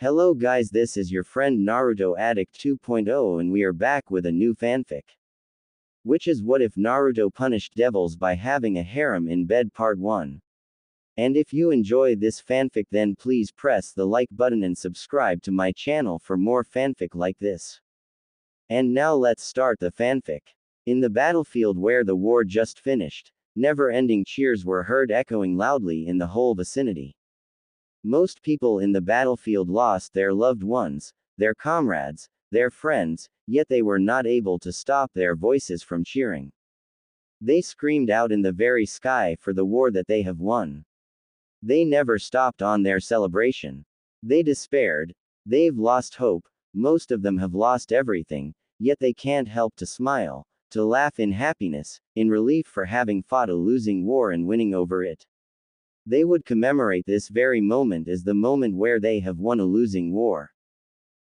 Hello guys, this is your friend Naruto Addict 2.0 and we are back with a new fanfic. Which is What If Naruto Punished Devils by Having a Harem in Bed Part 1. And if you enjoy this fanfic then please press the like button and subscribe to my channel for more fanfic like this. And now let's start the fanfic. In the battlefield where the war just finished, never-ending cheers were heard echoing loudly in the whole vicinity. Most people in the battlefield lost their loved ones, their comrades, their friends, yet they were not able to stop their voices from cheering. They screamed out in the very sky for the war that they have won. They never stopped on their celebration. They despaired. They've lost hope, most of them have lost everything, yet they can't help to smile, to laugh in happiness, in relief for having fought a losing war and winning over it. They would commemorate this very moment as the moment where they have won a losing war.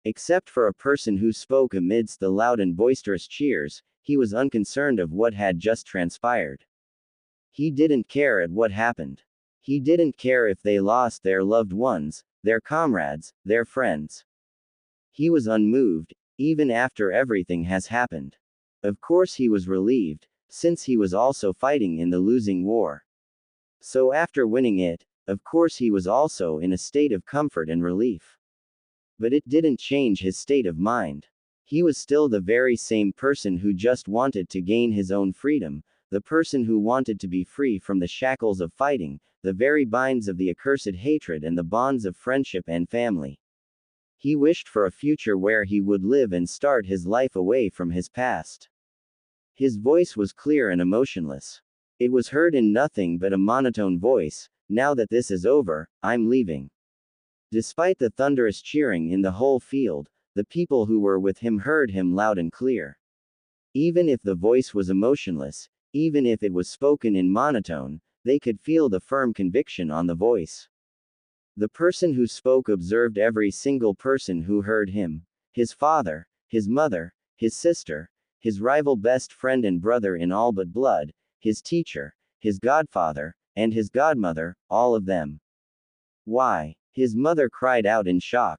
Except for a person who spoke amidst the loud and boisterous cheers, he was unconcerned of what had just transpired. He didn't care at what happened. He didn't care if they lost their loved ones, their comrades, their friends. He was unmoved, even after everything has happened. Of course he was relieved, since he was also fighting in the losing war. So after winning it, of course he was also in a state of comfort and relief. But it didn't change his state of mind. He was still the very same person who just wanted to gain his own freedom, the person who wanted to be free from the shackles of fighting, the very binds of the accursed hatred and the bonds of friendship and family. He wished for a future where he would live and start his life away from his past. His voice was clear and emotionless. It was heard in nothing but a monotone voice. Now that this is over, I'm leaving. Despite the thunderous cheering in the whole field, the people who were with him heard him loud and clear. Even if the voice was emotionless, even if it was spoken in monotone, they could feel the firm conviction on the voice. The person who spoke observed every single person who heard him: his father, his mother, his sister, his rival best friend and brother in all but blood, his teacher, his godfather, and his godmother, all of them. Why? His mother cried out in shock.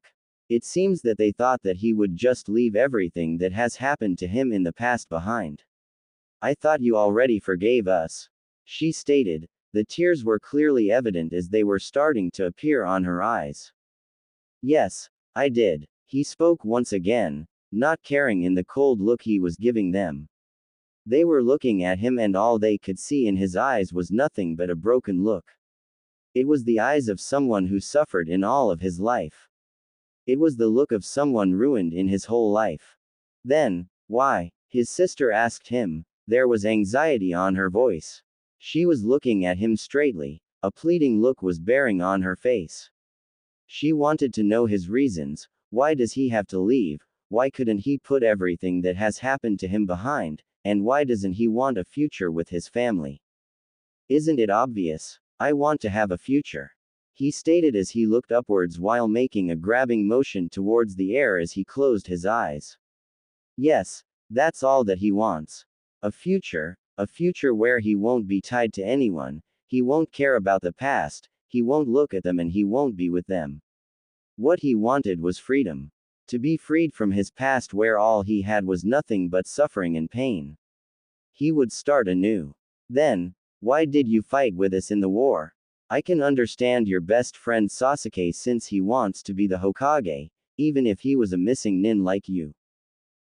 It seems that they thought that he would just leave everything that has happened to him in the past behind. I thought you already forgave us, she stated. The tears were clearly evident as they were starting to appear on her eyes. Yes, I did, he spoke once again, not caring in the cold look he was giving them. They were looking at him and all they could see in his eyes was nothing but a broken look. It was the eyes of someone who suffered in all of his life. It was the look of someone ruined in his whole life. Then, why? His sister asked him. There was anxiety on her voice. She was looking at him straightly. A pleading look was bearing on her face. She wanted to know his reasons. Why does he have to leave? Why couldn't he put everything that has happened to him behind? And why doesn't he want a future with his family? Isn't it obvious? I want to have a future, he stated as he looked upwards while making a grabbing motion towards the air as he closed his eyes. Yes, that's all that he wants. A future where he won't be tied to anyone, he won't care about the past, he won't look at them and he won't be with them. What he wanted was freedom. To be freed from his past where all he had was nothing but suffering and pain. He would start anew. Then, why did you fight with us in the war? I can understand your best friend Sasuke since he wants to be the Hokage, even if he was a missing nin like you.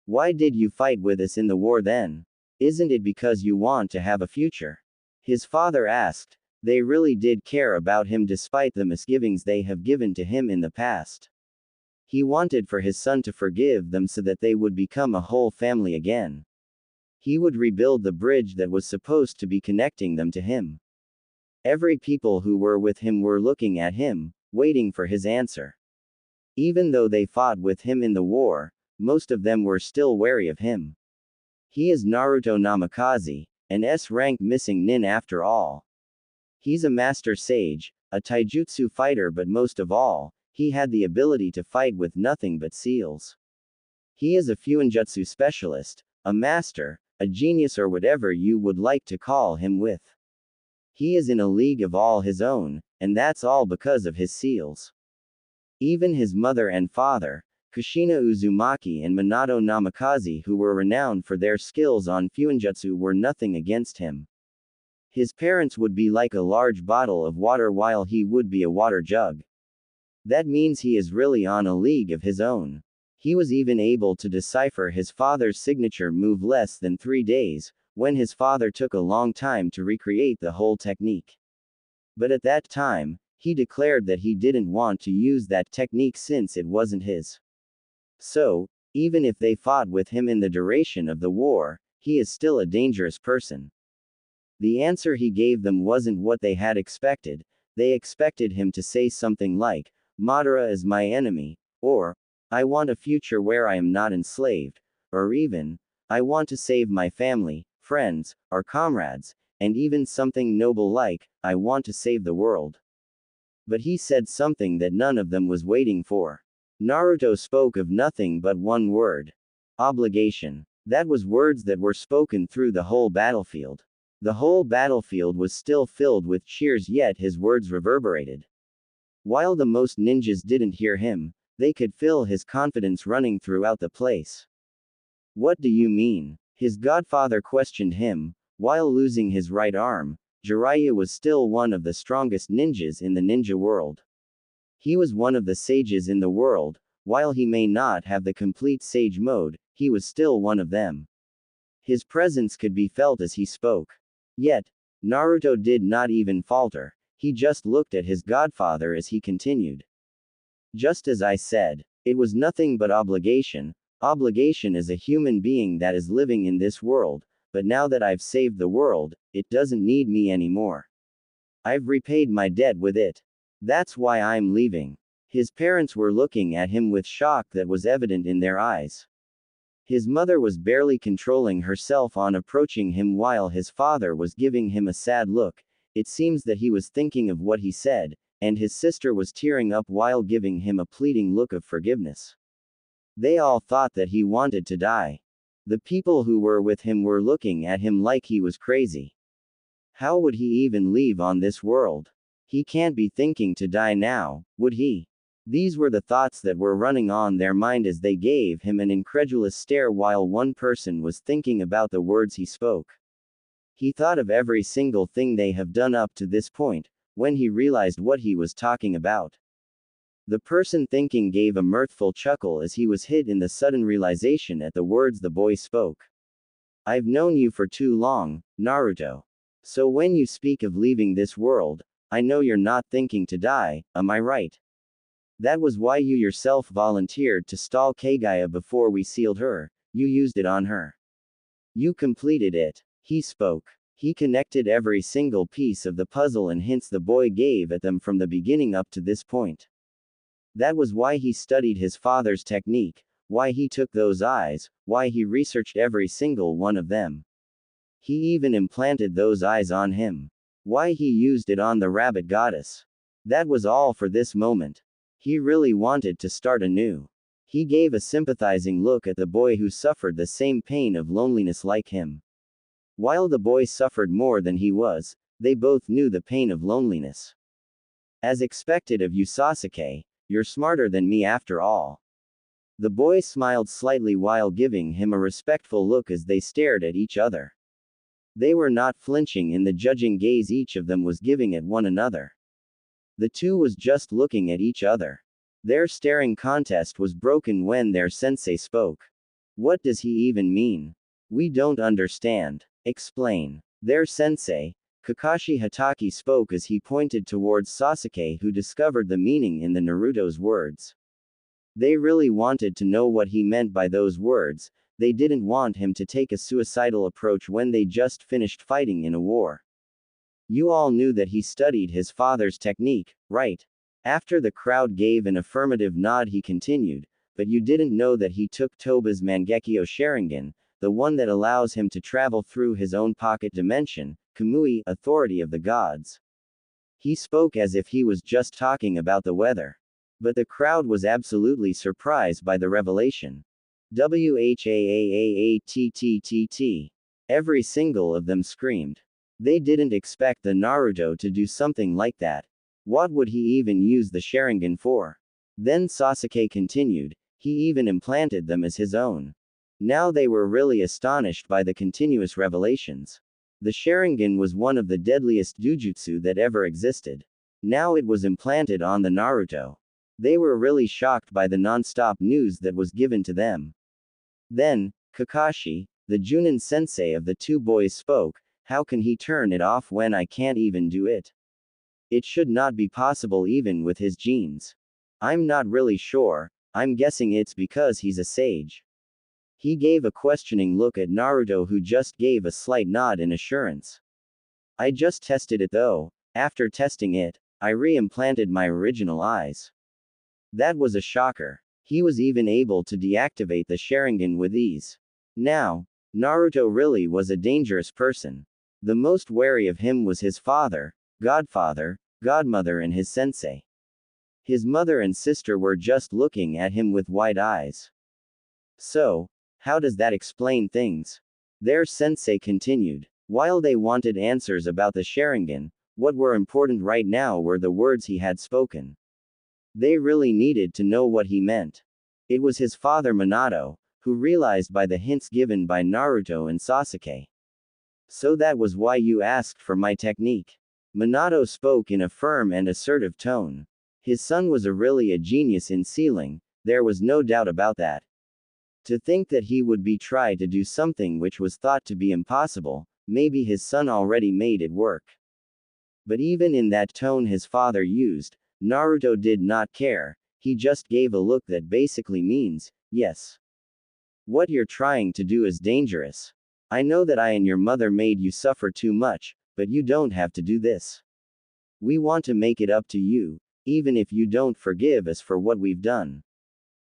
Why did you fight with us in the war then? Isn't it because you want to have a future? His father asked. They really did care about him despite the misgivings they have given to him in the past. He wanted for his son to forgive them so that they would become a whole family again. He would rebuild the bridge that was supposed to be connecting them to him. Every people who were with him were looking at him, waiting for his answer. Even though they fought with him in the war, most of them were still wary of him. He is Naruto Namikaze, an S-rank missing nin after all. He's a master sage, a taijutsu fighter, but most of all, he had the ability to fight with nothing but seals. He is a fuinjutsu specialist, a master, a genius or whatever you would like to call him with. He is in a league of all his own, and that's all because of his seals. Even his mother and father, Kushina Uzumaki and Minato Namikaze, who were renowned for their skills on fuinjutsu, were nothing against him. His parents would be like a large bottle of water while he would be a water jug. That means he is really on a league of his own. He was even able to decipher his father's signature move less than 3 days, when his father took a long time to recreate the whole technique. But at that time, he declared that he didn't want to use that technique since it wasn't his. So, even if they fought with him in the duration of the war, he is still a dangerous person. The answer he gave them wasn't what they had expected. They expected him to say something like, Madara is my enemy, or, I want a future where I am not enslaved, or even, I want to save my family, friends, or comrades, and even something noble like, I want to save the world. But he said something that none of them was waiting for. Naruto spoke of nothing but one word. Obligation. That was words that were spoken through the whole battlefield. The whole battlefield was still filled with cheers, yet his words reverberated. While the most ninjas didn't hear him, they could feel his confidence running throughout the place. What do you mean? His godfather questioned him. While losing his right arm, Jiraiya was still one of the strongest ninjas in the ninja world. He was one of the sages in the world. While he may not have the complete sage mode, he was still one of them. His presence could be felt as he spoke. Yet, Naruto did not even falter. He just looked at his godfather as he continued. Just as I said, it was nothing but obligation. Obligation is a human being that is living in this world, but now that I've saved the world, it doesn't need me anymore. I've repaid my debt with it. That's why I'm leaving. His parents were looking at him with shock that was evident in their eyes. His mother was barely controlling herself on approaching him while his father was giving him a sad look. It seems that he was thinking of what he said, and his sister was tearing up while giving him a pleading look of forgiveness. They all thought that he wanted to die. The people who were with him were looking at him like he was crazy. How would he even leave on this world? He can't be thinking to die now, would he? These were the thoughts that were running on their mind as they gave him an incredulous stare while one person was thinking about the words he spoke. He thought of every single thing they have done up to this point, when he realized what he was talking about. The person thinking gave a mirthful chuckle as he was hit in the sudden realization at the words the boy spoke. I've known you for too long, Naruto. So when you speak of leaving this world, I know you're not thinking to die, am I right? That was why you yourself volunteered to stall Kagaya before we sealed her. You used it on her. You completed it. He spoke. He connected every single piece of the puzzle and hints the boy gave at them from the beginning up to this point. That was why he studied his father's technique, why he took those eyes, why he researched every single one of them. He even implanted those eyes on him. Why he used it on the rabbit goddess. That was all for this moment. He really wanted to start anew. He gave a sympathizing look at the boy who suffered the same pain of loneliness like him. While the boy suffered more than he was, they both knew the pain of loneliness. As expected of you, Sasuke, you're smarter than me after all. The boy smiled slightly while giving him a respectful look as they stared at each other. They were not flinching in the judging gaze each of them was giving at one another. The two was just looking at each other. Their staring contest was broken when their sensei spoke. What does he even mean? We don't understand. Explain. Their sensei, Kakashi Hatake, spoke as he pointed towards Sasuke, who discovered the meaning in the Naruto's words. They really wanted to know what he meant by those words. They didn't want him to take a suicidal approach when they just finished fighting in a war. You all knew that he studied his father's technique, right? After the crowd gave an affirmative nod, he continued, but you didn't know that he took Toba's Mangekyo Sharingan, the one that allows him to travel through his own pocket dimension, Kamui, authority of the gods. He spoke as if he was just talking about the weather. But the crowd was absolutely surprised by the revelation. Whaaatt. Every single of them screamed. They didn't expect the Naruto to do something like that. What would he even use the Sharingan for? Then Sasuke continued, he even implanted them as his own. Now they were really astonished by the continuous revelations. The Sharingan was one of the deadliest jujutsu that ever existed. Now it was implanted on the Naruto. They were really shocked by the non-stop news that was given to them. Then, Kakashi, the Junin sensei of the two boys spoke, how can he turn it off when I can't even do it? It should not be possible even with his genes. I'm not really sure, I'm guessing it's because he's a sage. He gave a questioning look at Naruto, who just gave a slight nod in assurance. I just tested it though. After testing it, I re-implanted my original eyes. That was a shocker. He was even able to deactivate the Sharingan with ease. Now, Naruto really was a dangerous person. The most wary of him was his father, godfather, godmother and his sensei. His mother and sister were just looking at him with wide eyes. So, how does that explain things? Their sensei continued. While they wanted answers about the Sharingan, what were important right now were the words he had spoken. They really needed to know what he meant. It was his father Minato, who realized by the hints given by Naruto and Sasuke. So that was why you asked for my technique. Minato spoke in a firm and assertive tone. His son was really a genius in sealing, there was no doubt about that. To think that he would be try to do something which was thought to be impossible, maybe his son already made it work. But even in that tone his father used, Naruto did not care, he just gave a look that basically means, yes. What you're trying to do is dangerous. I know that I and your mother made you suffer too much, but you don't have to do this. We want to make it up to you, even if you don't forgive us for what we've done.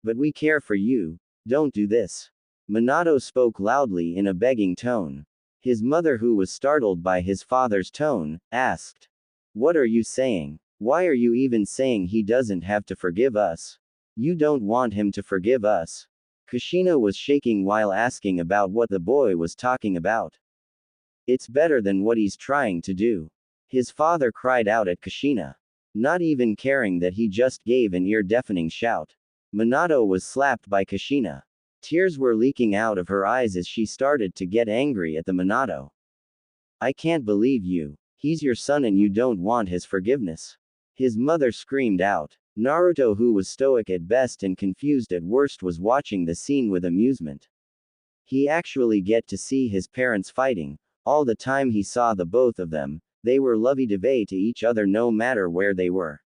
But we care for you, don't do this. Minato spoke loudly in a begging tone. His mother, who was startled by his father's tone, asked, what are you saying? Why are you even saying he doesn't have to forgive us? You don't want him to forgive us? Kushina was shaking while asking about what the boy was talking about. It's better than what he's trying to do. His father cried out at Kushina. Not even caring that he just gave an ear-deafening shout. Minato was slapped by Kushina. Tears were leaking out of her eyes as she started to get angry at the Minato. I can't believe you. He's your son and you don't want his forgiveness. His mother screamed out. Naruto, who was stoic at best and confused at worst, was watching the scene with amusement. He actually get to see his parents fighting. All the time he saw the both of them, they were lovey-dovey to each other no matter where they were.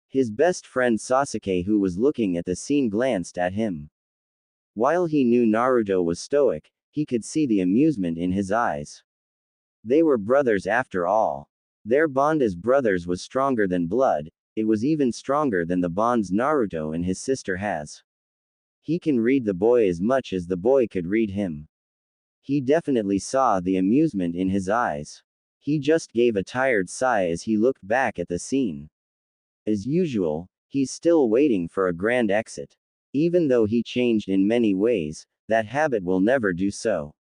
His best friend Sasuke, who was looking at the scene, glanced at him. While he knew Naruto was stoic, he could see the amusement in his eyes. They were brothers after all. Their bond as brothers was stronger than blood, it was even stronger than the bonds Naruto and his sister has. He can read the boy as much as the boy could read him. He definitely saw the amusement in his eyes. He just gave a tired sigh as he looked back at the scene. As usual, he's still waiting for a grand exit. Even though he changed in many ways, that habit will never do so.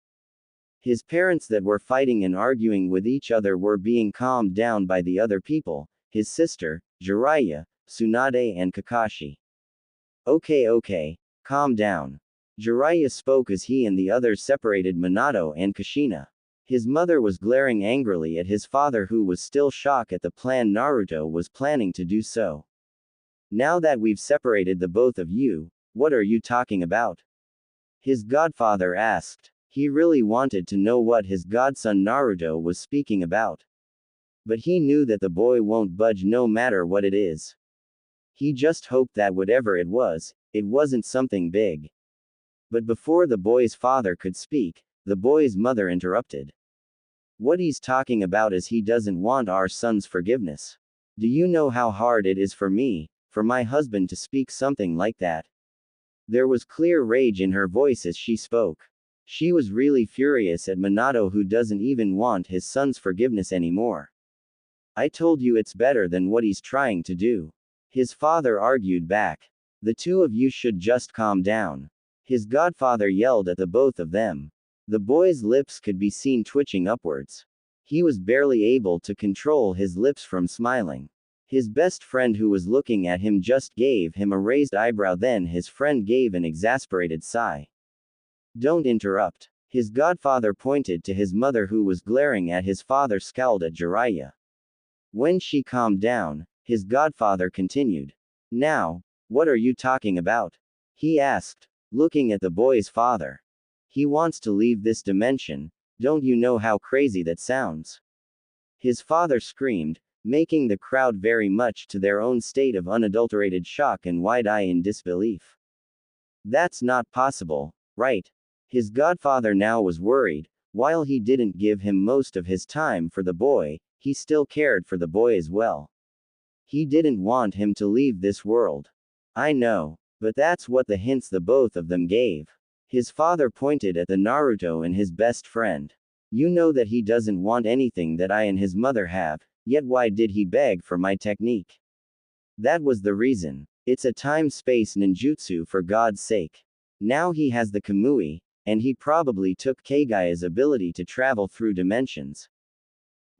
His parents that were fighting and arguing with each other were being calmed down by the other people, his sister, Jiraiya, Tsunade and Kakashi. Okay, calm down. Jiraiya spoke as he and the others separated Minato and Kushina. His mother was glaring angrily at his father, who was still shocked at the plan Naruto was planning to do so. Now that we've separated the both of you, what are you talking about? His godfather asked. He really wanted to know what his godson Naruto was speaking about. But he knew that the boy won't budge no matter what it is. He just hoped that whatever it wasn't something big. But before the boy's father could speak, the boy's mother interrupted. What he's talking about is he doesn't want our son's forgiveness. Do you know how hard it is for me, for my husband to speak something like that? There was clear rage in her voice as she spoke. She was really furious at Minato, who doesn't even want his son's forgiveness anymore. I told you it's better than what he's trying to do. His father argued back. The two of you should just calm down. His godfather yelled at the both of them. The boy's lips could be seen twitching upwards. He was barely able to control his lips from smiling. His best friend who was looking at him just gave him a raised eyebrow, then his friend gave an exasperated sigh. Don't interrupt. His godfather pointed to his mother who was glaring at his father, scowled at Jiraiya. When she calmed down, his godfather continued. Now, what are you talking about? He asked, looking at the boy's father. He wants to leave this dimension, don't you know how crazy that sounds? His father screamed, making the crowd very much to their own state of unadulterated shock and wide-eye in disbelief. That's not possible, right? His godfather now was worried. While he didn't give him most of his time for the boy, he still cared for the boy as well. He didn't want him to leave this world. I know, but that's what the hints the both of them gave. His father pointed at the Naruto and his best friend. You know that he doesn't want anything that I and his mother have, yet why did he beg for my technique? That was the reason. It's a time-space ninjutsu, for God's sake. Now he has the Kamui, and he probably took Keigaya's ability to travel through dimensions.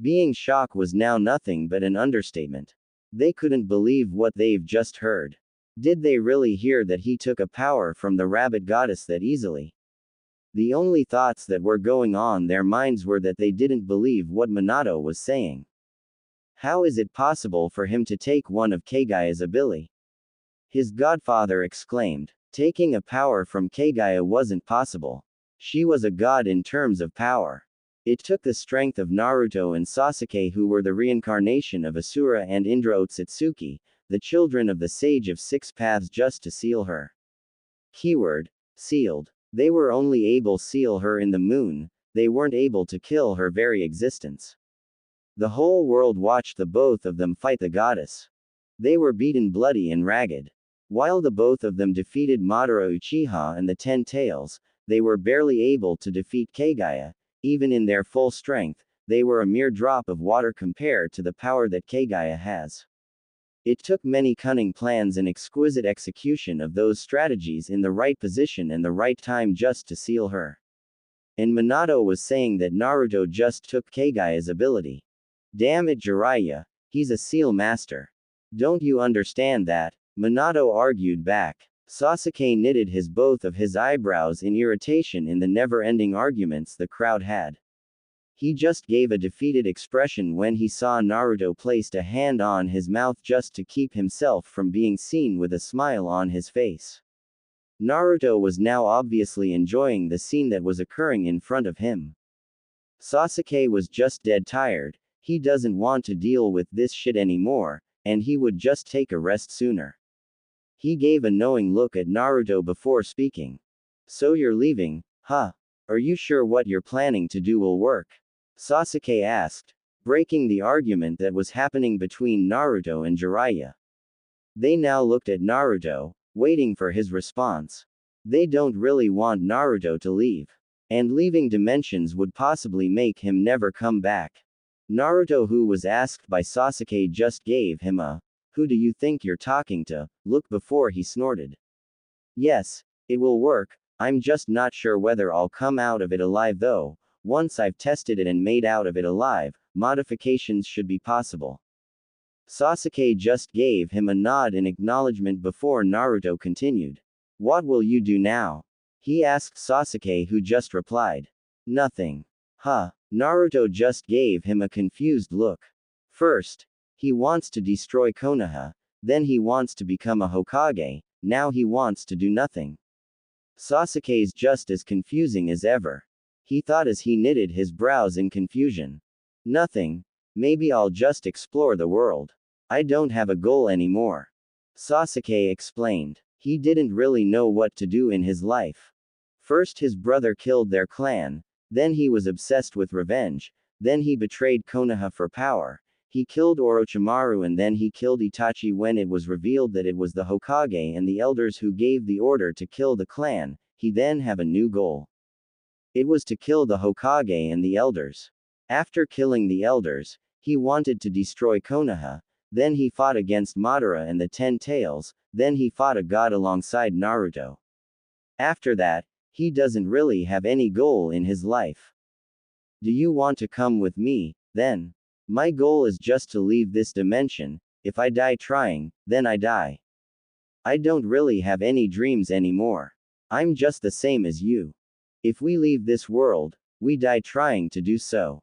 Being shocked was now nothing but an understatement. They couldn't believe what they've just heard. Did they really hear that he took a power from the rabbit goddess that easily? The only thoughts that were going on their minds were that they didn't believe what Minato was saying. How is it possible for him to take one of Keigaya's ability? His godfather exclaimed. Taking a power from Keigaya wasn't possible. She was a god in terms of power. It took the strength of Naruto and Sasuke, who were the reincarnation of Asura, and Indra Otsutsuki, the children of the Sage of Six Paths, just to seal her. Keyword: sealed. They were only able to seal her in the moon, they weren't able to kill her very existence. The whole world watched the both of them fight the goddess. They were beaten bloody and ragged. While the both of them defeated Madara Uchiha and the Ten Tails, they were barely able to defeat Keigaya. Even in their full strength, they were a mere drop of water compared to the power that Keigaya has. It took many cunning plans and exquisite execution of those strategies in the right position and the right time just to seal her. And Minato was saying that Naruto just took Keigaya's ability. Damn it, Jiraiya, he's a seal master. Don't you understand that? Minato argued back. Sasuke knitted both of his eyebrows in irritation in the never-ending arguments the crowd had. He just gave a defeated expression when he saw Naruto placed a hand on his mouth just to keep himself from being seen with a smile on his face. Naruto was now obviously enjoying the scene that was occurring in front of him. Sasuke was just dead tired. He doesn't want to deal with this shit anymore, and he would just take a rest sooner. He gave a knowing look at Naruto before speaking. So you're leaving, huh? Are you sure what you're planning to do will work? Sasuke asked, breaking the argument that was happening between Naruto and Jiraiya. They now looked at Naruto, waiting for his response. They don't really want Naruto to leave. And leaving dimensions would possibly make him never come back. Naruto, who was asked by Sasuke, just gave him a "Who do you think you're talking to?" look before he snorted. Yes, it will work, I'm just not sure whether I'll come out of it alive though. Once I've tested it and made out of it alive, modifications should be possible. Sasuke just gave him a nod in acknowledgement before Naruto continued. What will you do now? He asked Sasuke, who just replied. Nothing. Huh. Naruto just gave him a confused look. First, he wants to destroy Konoha, then he wants to become a Hokage, now he wants to do nothing. Sasuke's just as confusing as ever. He thought as he knitted his brows in confusion. Nothing. Maybe I'll just explore the world. I don't have a goal anymore. Sasuke explained. He didn't really know what to do in his life. First his brother killed their clan, then he was obsessed with revenge, then he betrayed Konoha for power. He killed Orochimaru and then he killed Itachi when it was revealed that it was the Hokage and the elders who gave the order to kill the clan. He then have a new goal. It was to kill the Hokage and the elders. After killing the elders, he wanted to destroy Konoha, then he fought against Madara and the Ten Tails, then he fought a god alongside Naruto. After that, he doesn't really have any goal in his life. Do you want to come with me, then? My goal is just to leave this dimension, If I die trying, then I die. I don't really have any dreams anymore. I'm just the same as you. If we leave this world, we die trying to do so.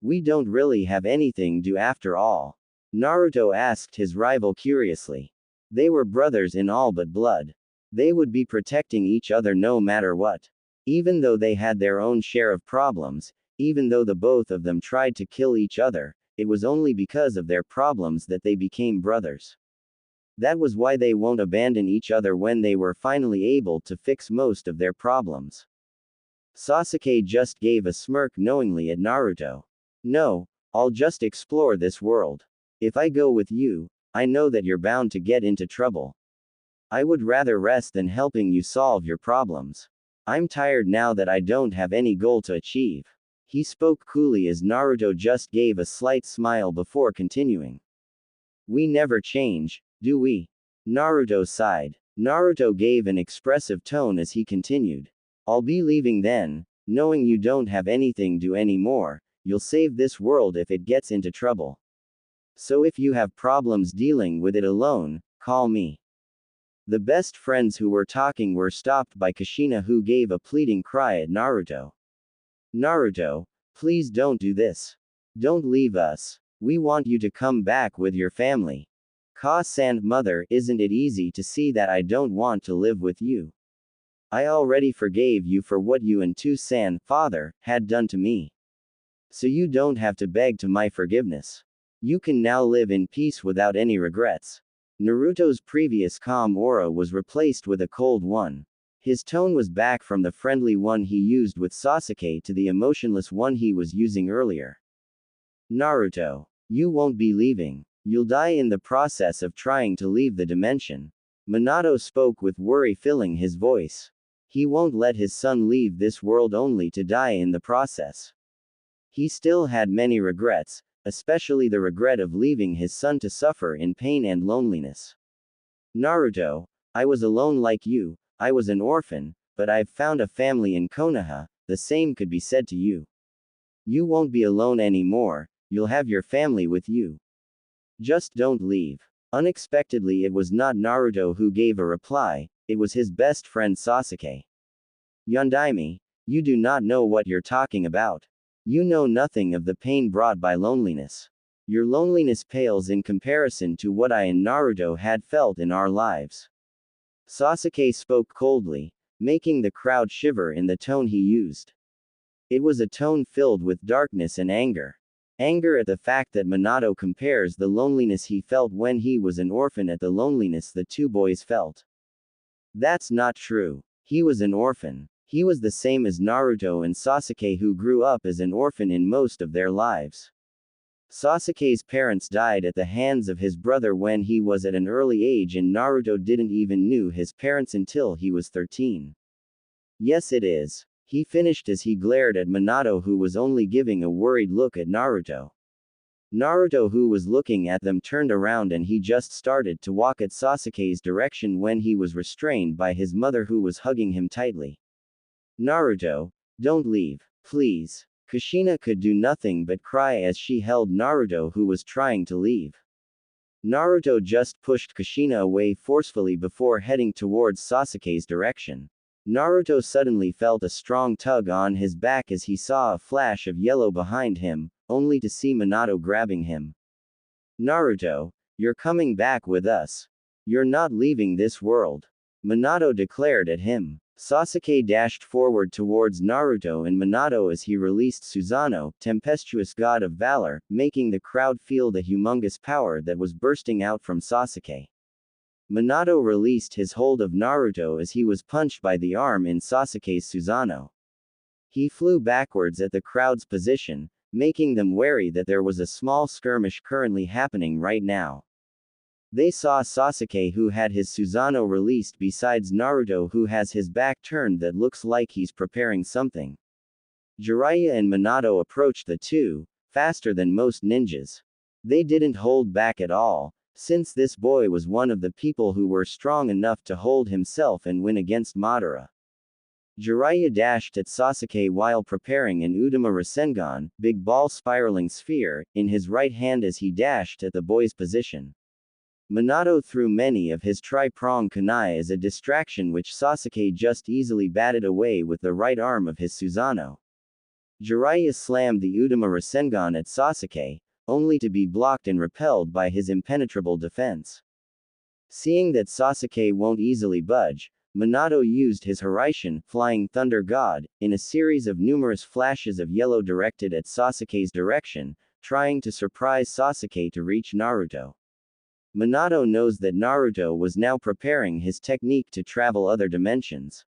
We don't really have anything to do after all. Naruto asked his rival curiously. They were brothers in all but blood. They would be protecting each other no matter what. Even though they had their own share of problems, even though the both of them tried to kill each other, it was only because of their problems that they became brothers. That was why they won't abandon each other when they were finally able to fix most of their problems. Sasuke just gave a smirk knowingly at Naruto. No, I'll just explore this world. If I go with you, I know that you're bound to get into trouble. I would rather rest than helping you solve your problems. I'm tired now that I don't have any goal to achieve. He spoke coolly as Naruto just gave a slight smile before continuing. We never change, do we? Naruto sighed. Naruto gave an expressive tone as he continued. I'll be leaving then, knowing you don't have anything to do anymore, you'll save this world if it gets into trouble. So if you have problems dealing with it alone, call me. The best friends who were talking were stopped by Kushina, who gave a pleading cry at Naruto. Naruto, please don't do this. Don't leave us. We want you to come back with your family. Ka-san, mother, isn't it easy to see that I don't want to live with you? I already forgave you for what you and Tu-san, father, had done to me. So you don't have to beg to my forgiveness. You can now live in peace without any regrets. Naruto's previous calm aura was replaced with a cold one. His tone was back from the friendly one he used with Sasuke to the emotionless one he was using earlier. Naruto, you won't be leaving. You'll die in the process of trying to leave the dimension. Minato spoke with worry filling his voice. He won't let his son leave this world only to die in the process. He still had many regrets, especially the regret of leaving his son to suffer in pain and loneliness. Naruto, I was alone like you, I was an orphan, but I've found a family in Konoha, the same could be said to you. You won't be alone anymore, you'll have your family with you. Just don't leave. Unexpectedly, it was not Naruto who gave a reply, it was his best friend Sasuke. Yondaime, you do not know what you're talking about. You know nothing of the pain brought by loneliness. Your loneliness pales in comparison to what I and Naruto had felt in our lives. Sasuke spoke coldly, making the crowd shiver in the tone he used. It was a tone filled with darkness and anger. Anger at the fact that Minato compares the loneliness he felt when he was an orphan at the loneliness the two boys felt. That's not true. He was an orphan. He was the same as Naruto and Sasuke, who grew up as an orphan in most of their lives. Sasuke's parents died at the hands of his brother when he was at an early age, and Naruto didn't even know his parents until he was 13. Yes, it is. He finished as he glared at Minato, who was only giving a worried look at Naruto. Naruto, who was looking at them, turned around and he just started to walk at Sasuke's direction when he was restrained by his mother, who was hugging him tightly. Naruto, don't leave, please. Kushina could do nothing but cry as she held Naruto, who was trying to leave. Naruto just pushed Kushina away forcefully before heading towards Sasuke's direction. Naruto suddenly felt a strong tug on his back as he saw a flash of yellow behind him, only to see Minato grabbing him. Naruto, you're coming back with us. You're not leaving this world. Minato declared at him. Sasuke dashed forward towards Naruto and Minato as he released Susanoo, tempestuous god of valor, making the crowd feel the humongous power that was bursting out from Sasuke. Minato released his hold of Naruto as he was punched by the arm in Sasuke's Susanoo. He flew backwards at the crowd's position, making them wary that there was a small skirmish currently happening right now. They saw Sasuke, who had his Susanoo released, besides Naruto, who has his back turned that looks like he's preparing something. Jiraiya and Minato approached the two, faster than most ninjas. They didn't hold back at all, since this boy was one of the people who were strong enough to hold himself and win against Madara. Jiraiya dashed at Sasuke while preparing an Udama Rasengan, big ball spiraling sphere, in his right hand as he dashed at the boy's position. Minato threw many of his tri-prong kunai as a distraction which Sasuke just easily batted away with the right arm of his Susanoo. Jiraiya slammed the Udama Rasengan at Sasuke, only to be blocked and repelled by his impenetrable defense. Seeing that Sasuke won't easily budge, Minato used his Hiraishin, Flying Thunder God, in a series of numerous flashes of yellow directed at Sasuke's direction, trying to surprise Sasuke to reach Naruto. Minato knows that Naruto was now preparing his technique to travel other dimensions.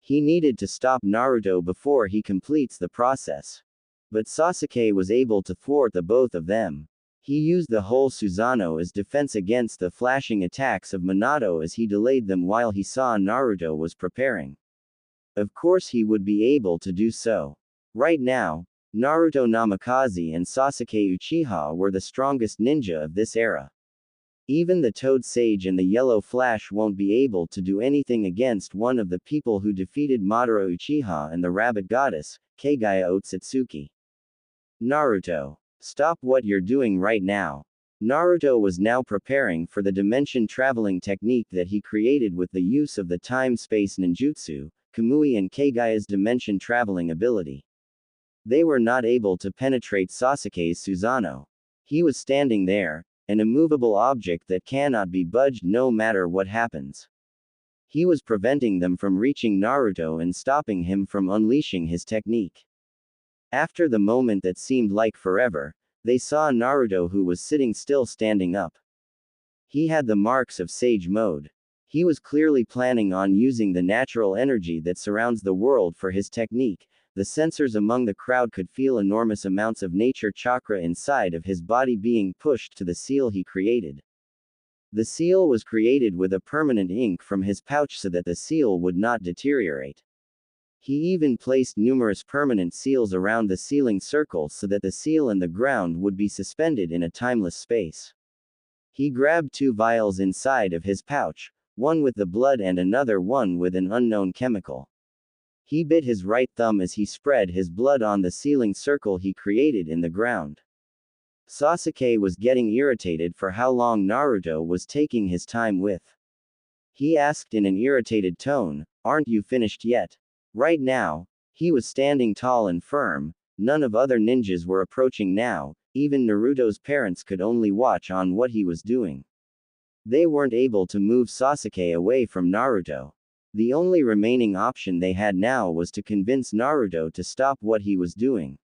He needed to stop Naruto before he completes the process. But Sasuke was able to thwart the both of them. He used the whole Susanoo as defense against the flashing attacks of Minato as he delayed them while he saw Naruto was preparing. Of course he would be able to do so. Right now, Naruto Namikaze and Sasuke Uchiha were the strongest ninja of this era. Even the Toad Sage and the Yellow Flash won't be able to do anything against one of the people who defeated Madara Uchiha and the Rabbit Goddess, Kagaya Otsutsuki. Naruto. Stop what you're doing right now. Naruto was now preparing for the dimension-traveling technique that he created with the use of the time-space ninjutsu, Kamui and Kagaya's dimension-traveling ability. They were not able to penetrate Sasuke's Susanoo. He was standing there, an immovable object that cannot be budged no matter what happens. He was preventing them from reaching Naruto and stopping him from unleashing his technique. After the moment that seemed like forever, they saw Naruto who was sitting still standing up. He had the marks of Sage Mode. He was clearly planning on using the natural energy that surrounds the world for his technique. The sensors among the crowd could feel enormous amounts of nature chakra inside of his body being pushed to the seal he created. The seal was created with a permanent ink from his pouch so that the seal would not deteriorate. He even placed numerous permanent seals around the sealing circle so that the seal and the ground would be suspended in a timeless space. He grabbed 2 vials inside of his pouch, one with the blood and another one with an unknown chemical. He bit his right thumb as he spread his blood on the sealing circle he created in the ground. Sasuke was getting irritated for how long Naruto was taking his time with. He asked in an irritated tone, "Aren't you finished yet?" Right now, he was standing tall and firm. None of other ninjas were approaching now. Even Naruto's parents could only watch on what he was doing. They weren't able to move Sasuke away from Naruto. The only remaining option they had now was to convince Naruto to stop what he was doing.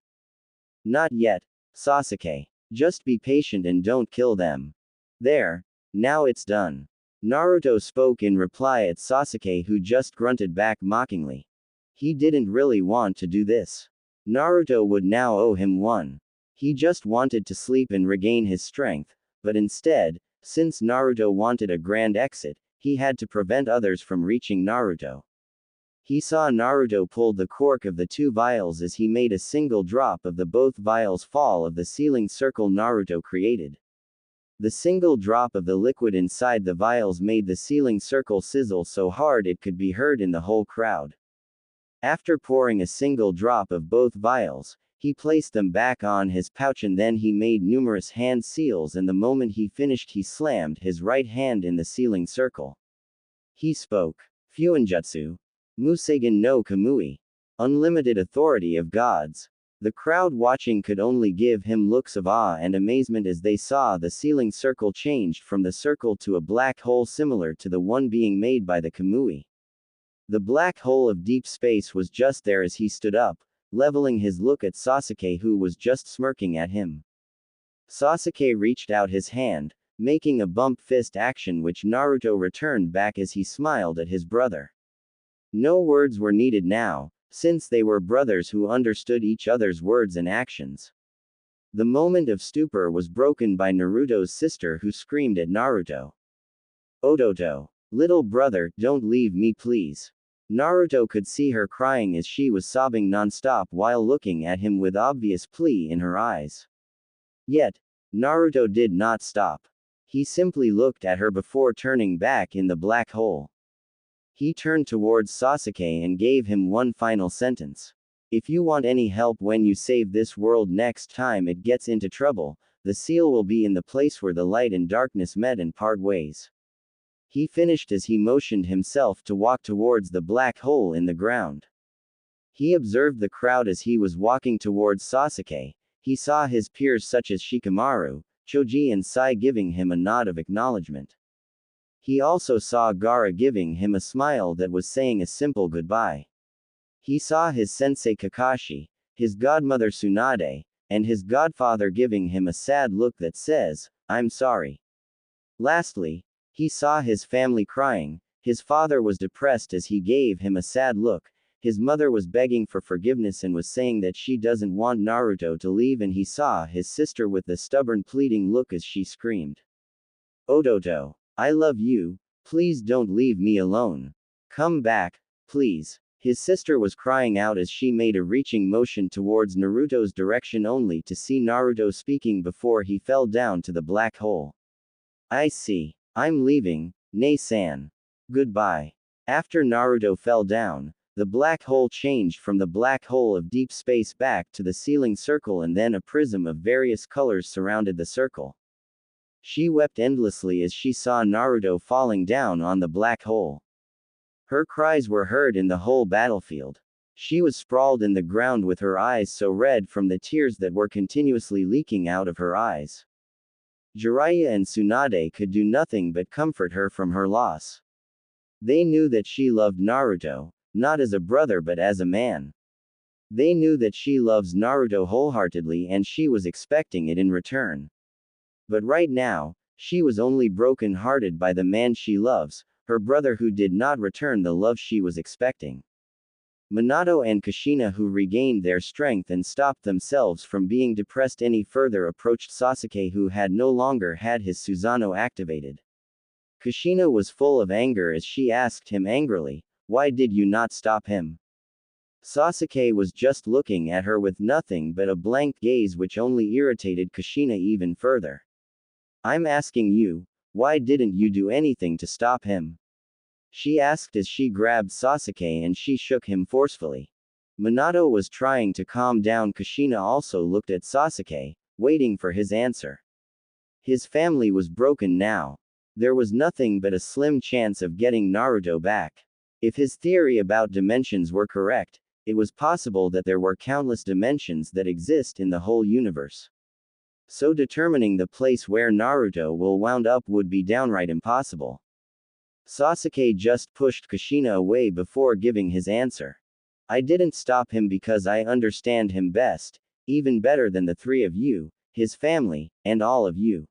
Not yet, Sasuke. Just be patient and don't kill them. There. Now it's done. Naruto spoke in reply at Sasuke, who just grunted back mockingly. He didn't really want to do this. Naruto would now owe him one. He just wanted to sleep and regain his strength, but instead, since Naruto wanted a grand exit, he had to prevent others from reaching Naruto. He saw Naruto pull the cork of the 2 vials as he made a single drop of the both vials fall of the sealing circle Naruto created. The single drop of the liquid inside the vials made the sealing circle sizzle so hard it could be heard in the whole crowd. After pouring a single drop of both vials, he placed them back on his pouch and then he made numerous hand seals, and the moment he finished he slammed his right hand in the sealing circle. He spoke. Fuinjutsu. Musagen no Kamui. Unlimited authority of gods. The crowd watching could only give him looks of awe and amazement as they saw the sealing circle changed from the circle to a black hole similar to the one being made by the Kamui. The black hole of deep space was just there as he stood up, leveling his look at Sasuke, who was just smirking at him. Sasuke reached out his hand, making a bump fist action which Naruto returned back as he smiled at his brother. No words were needed now, since they were brothers who understood each other's words and actions. The moment of stupor was broken by Naruto's sister, who screamed at Naruto. "Ototo. Little brother, don't leave me please." Naruto could see her crying as she was sobbing non-stop while looking at him with obvious plea in her eyes. Yet, Naruto did not stop. He simply looked at her before turning back in the black hole. He turned towards Sasuke and gave him one final sentence. If you want any help when you save this world next time it gets into trouble, the seal will be in the place where the light and darkness met and part ways. He finished as he motioned himself to walk towards the black hole in the ground. He observed the crowd as he was walking towards Sasuke. He saw his peers such as Shikamaru, Choji and Sai giving him a nod of acknowledgement. He also saw Gaara giving him a smile that was saying a simple goodbye. He saw his sensei Kakashi, his godmother Tsunade, and his godfather giving him a sad look that says, "I'm sorry." Lastly, he saw his family crying. His father was depressed as he gave him a sad look. His mother was begging for forgiveness and was saying that she doesn't want Naruto to leave, and he saw his sister with the stubborn pleading look as she screamed, "Odoto, I love you, please don't leave me alone. Come back, please." His sister was crying out as she made a reaching motion towards Naruto's direction only to see Naruto speaking before he fell down to the black hole. "I see. I'm leaving, Nei-san. Goodbye." After Naruto fell down, the black hole changed from the black hole of deep space back to the ceiling circle, and then a prism of various colors surrounded the circle. She wept endlessly as she saw Naruto falling down on the black hole. Her cries were heard in the whole battlefield. She was sprawled in the ground with her eyes so red from the tears that were continuously leaking out of her eyes. Jiraiya and Tsunade could do nothing but comfort her from her loss. They knew that she loved Naruto, not as a brother but as a man. They knew that she loves Naruto wholeheartedly and she was expecting it in return. But right now, she was only broken-hearted by the man she loves, her brother who did not return the love she was expecting. Minato and Kushina, who regained their strength and stopped themselves from being depressed any further, approached Sasuke, who had no longer had his Susanoo activated. Kushina was full of anger as she asked him angrily, "Why did you not stop him?" Sasuke was just looking at her with nothing but a blank gaze which only irritated Kushina even further. "I'm asking you, why didn't you do anything to stop him?" she asked as she grabbed Sasuke and she shook him forcefully. Minato was trying to calm down. Kushina also looked at Sasuke, waiting for his answer. His family was broken now. There was nothing but a slim chance of getting Naruto back. If his theory about dimensions were correct, it was possible that there were countless dimensions that exist in the whole universe. So determining the place where Naruto will wound up would be downright impossible. Sasuke just pushed Kushina away before giving his answer. "I didn't stop him because I understand him best, even better than the three of you, his family, and all of you."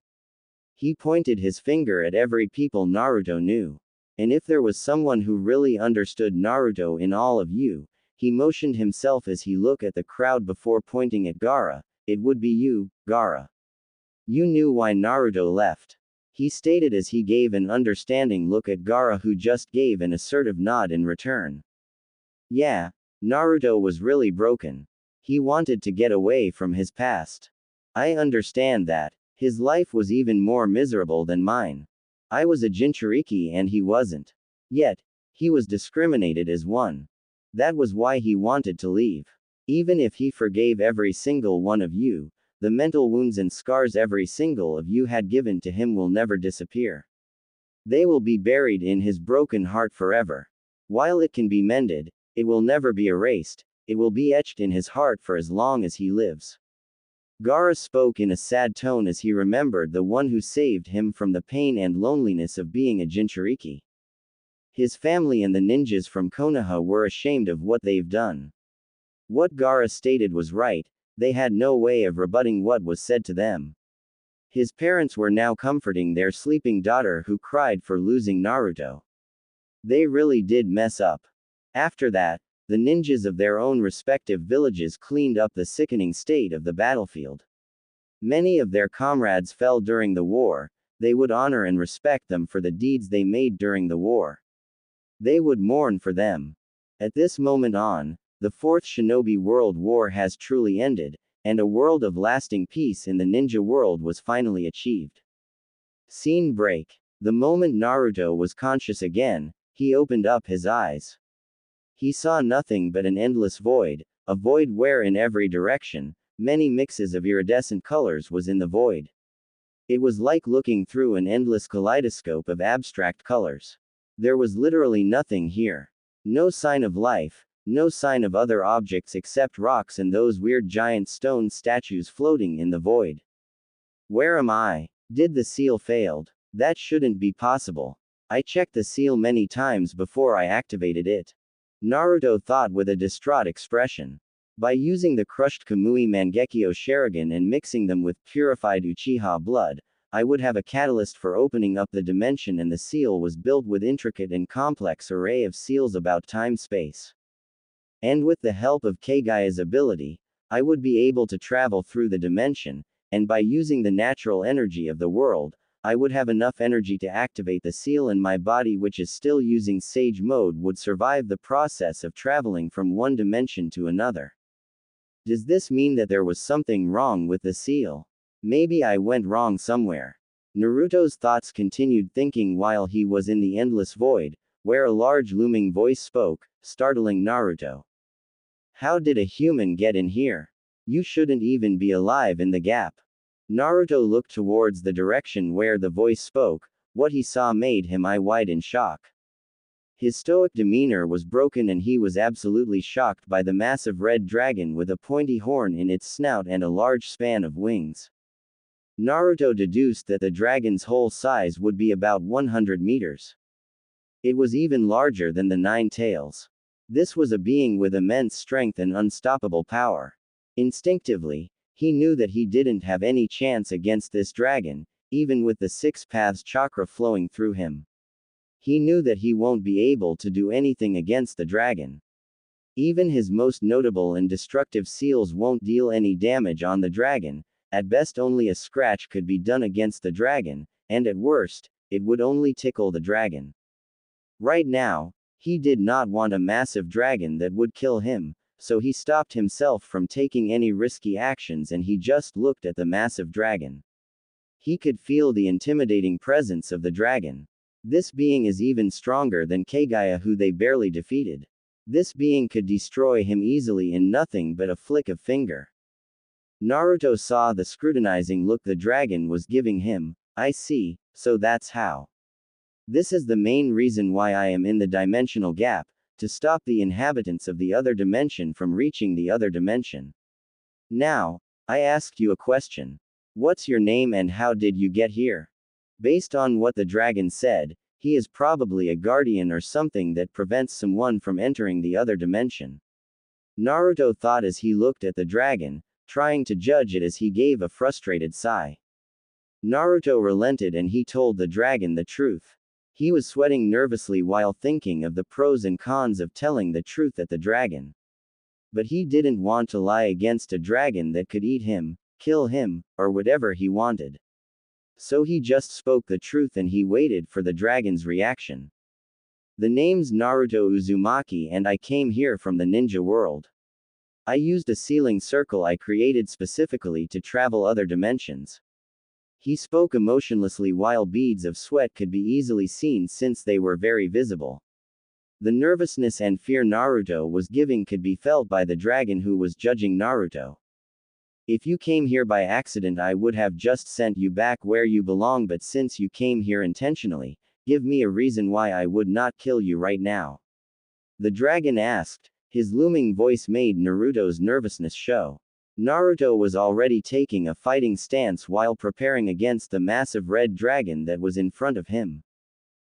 He pointed his finger at every people Naruto knew. And if there was someone who really understood Naruto in all of you, he motioned himself as he looked at the crowd before pointing at Gaara, "It would be you, Gaara. You knew why Naruto left." He stated as he gave an understanding look at Gaara, who just gave an assertive nod in return. Yeah, Naruto was really broken. He wanted to get away from his past. I understand that. His life was even more miserable than mine. I was a Jinchuriki and he wasn't. Yet, he was discriminated as one. That was why he wanted to leave. Even if he forgave every single one of you, the mental wounds and scars every single of you had given to him will never disappear. They will be buried in his broken heart forever. While it can be mended, it will never be erased, it will be etched in his heart for as long as he lives. Gaara spoke in a sad tone as he remembered the one who saved him from the pain and loneliness of being a Jinchuriki. His family and the ninjas from Konoha were ashamed of what they've done. What Gaara stated was right, they had no way of rebutting what was said to them. His parents were now comforting their sleeping daughter who cried for losing Naruto. They really did mess up. After that, the ninjas of their own respective villages cleaned up the sickening state of the battlefield. Many of their comrades fell during the war, they would honor and respect them for the deeds they made during the war. They would mourn for them. At this moment on, the Fourth Shinobi World War has truly ended, and a world of lasting peace in the ninja world was finally achieved. Scene break. The moment Naruto was conscious again, He opened up his eyes. He saw nothing but an endless void, a void where in every direction, many mixes of iridescent colors was in the void. It was like looking through an endless kaleidoscope of abstract colors. There was literally nothing here. No sign of life, no sign of other objects except rocks and those weird giant stone statues floating in the void. Where am I? Did the seal failed? That shouldn't be possible. I checked the seal many times before I activated it. Naruto thought with a distraught expression. By using the crushed Kamui Mangekyo Sharingan and mixing them with purified Uchiha blood, I would have a catalyst for opening up the dimension, and the seal was built with intricate and complex array of seals about time-space. And with the help of Keigaya's ability, I would be able to travel through the dimension, and by using the natural energy of the world, I would have enough energy to activate the seal, and my body, which is still using Sage mode, would survive the process of traveling from one dimension to another. Does this mean that there was something wrong with the seal? Maybe I went wrong somewhere. Naruto's thoughts continued thinking while he was in the endless void, where a large looming voice spoke, startling Naruto. How did a human get in here? You shouldn't even be alive in the gap. Naruto looked towards the direction where the voice spoke. What he saw made him eye-wide in shock. His stoic demeanor was broken, and he was absolutely shocked by the massive red dragon with a pointy horn in its snout and a large span of wings. Naruto deduced that the dragon's whole size would be about 100 meters. It was even larger than the 9 tails. This was a being with immense strength and unstoppable power. Instinctively, he knew that he didn't have any chance against this dragon, even with the 6 paths chakra flowing through him. He knew that he won't be able to do anything against the dragon. Even his most notable and destructive seals won't deal any damage on the dragon. At best only a scratch could be done against the dragon, and at worst, it would only tickle the dragon. Right now, he did not want a massive dragon that would kill him, so he stopped himself from taking any risky actions, and he just looked at the massive dragon. He could feel the intimidating presence of the dragon. This being is even stronger than Keigaya, who they barely defeated. This being could destroy him easily in nothing but a flick of finger. Naruto saw the scrutinizing look the dragon was giving him. I see, so that's how. This is the main reason why I am in the dimensional gap, to stop the inhabitants of the other dimension from reaching the other dimension. Now, I asked you a question. What's your name and how did you get here? Based on what the dragon said, he is probably a guardian or something that prevents someone from entering the other dimension. Naruto thought as he looked at the dragon, trying to judge it as he gave a frustrated sigh. Naruto relented and he told the dragon the truth. He was sweating nervously while thinking of the pros and cons of telling the truth at the dragon. But he didn't want to lie against a dragon that could eat him, kill him, or whatever he wanted. So he just spoke the truth and he waited for the dragon's reaction. The name's Naruto Uzumaki and I came here from the ninja world. I used a sealing circle I created specifically to travel other dimensions. He spoke emotionlessly while beads of sweat could be easily seen since they were very visible. The nervousness and fear Naruto was giving could be felt by the dragon who was judging Naruto. If you came here by accident, I would have just sent you back where you belong, but since you came here intentionally, give me a reason why I would not kill you right now. The dragon asked. His looming voice made Naruto's nervousness show. Naruto was already taking a fighting stance while preparing against the massive red dragon that was in front of him.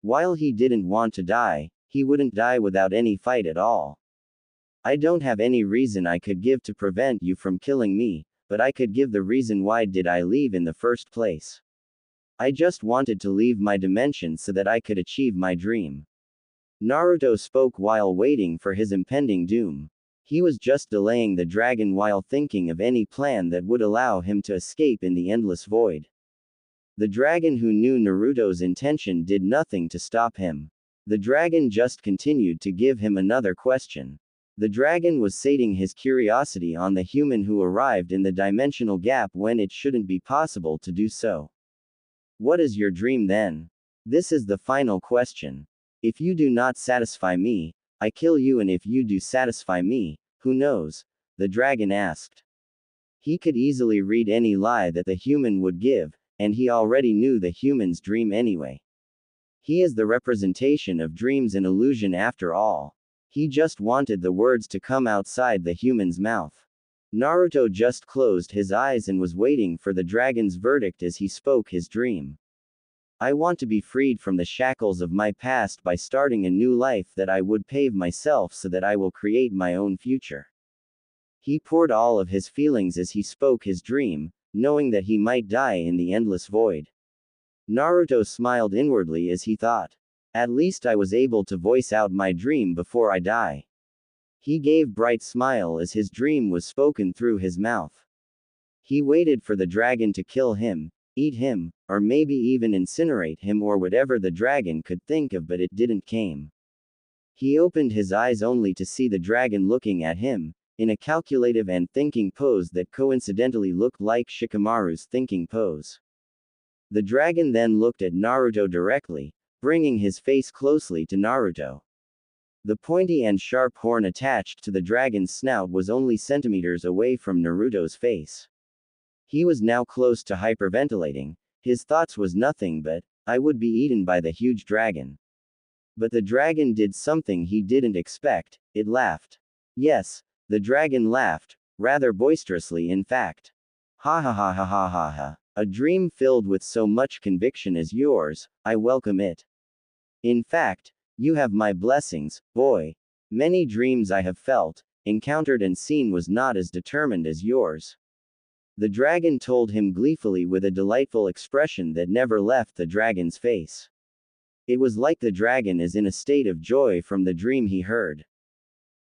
While he didn't want to die, he wouldn't die without any fight at all. I don't have any reason I could give to prevent you from killing me, but I could give the reason why did I leave in the first place. I just wanted to leave my dimension so that I could achieve my dream. Naruto spoke while waiting for his impending doom. He was just delaying the dragon while thinking of any plan that would allow him to escape in the endless void. The dragon, who knew Naruto's intention, did nothing to stop him. The dragon just continued to give him another question. The dragon was sating his curiosity on the human who arrived in the dimensional gap when it shouldn't be possible to do so. What is your dream then? This is the final question. If you do not satisfy me, I kill you, and if you do satisfy me, who knows? The dragon asked. He could easily read any lie that the human would give, and he already knew the human's dream anyway. He is the representation of dreams and illusion after all. He just wanted the words to come outside the human's mouth. Naruto just closed his eyes and was waiting for the dragon's verdict as he spoke his dream. I want to be freed from the shackles of my past by starting a new life that I would pave myself so that I will create my own future. He poured all of his feelings as he spoke his dream, knowing that he might die in the endless void. Naruto smiled inwardly as he thought. At least I was able to voice out my dream before I die. He gave bright smile as his dream was spoken through his mouth. He waited for the dragon to kill him, eat him, or maybe even incinerate him or whatever the dragon could think of, but it didn't came. He opened his eyes only to see the dragon looking at him, in a calculative and thinking pose that coincidentally looked like Shikamaru's thinking pose. The dragon then looked at Naruto directly, bringing his face closely to Naruto. The pointy and sharp horn attached to the dragon's snout was only centimeters away from Naruto's face. He was now close to hyperventilating. His thoughts was nothing but, I would be eaten by the huge dragon. But the dragon did something he didn't expect, it laughed. Yes, the dragon laughed, rather boisterously in fact. Ha ha ha ha ha ha ha. A dream filled with so much conviction as yours, I welcome it. In fact, you have my blessings, boy. Many dreams I have felt, encountered and seen was not as determined as yours. The dragon told him gleefully with a delightful expression that never left the dragon's face. It was like the dragon is in a state of joy from the dream he heard.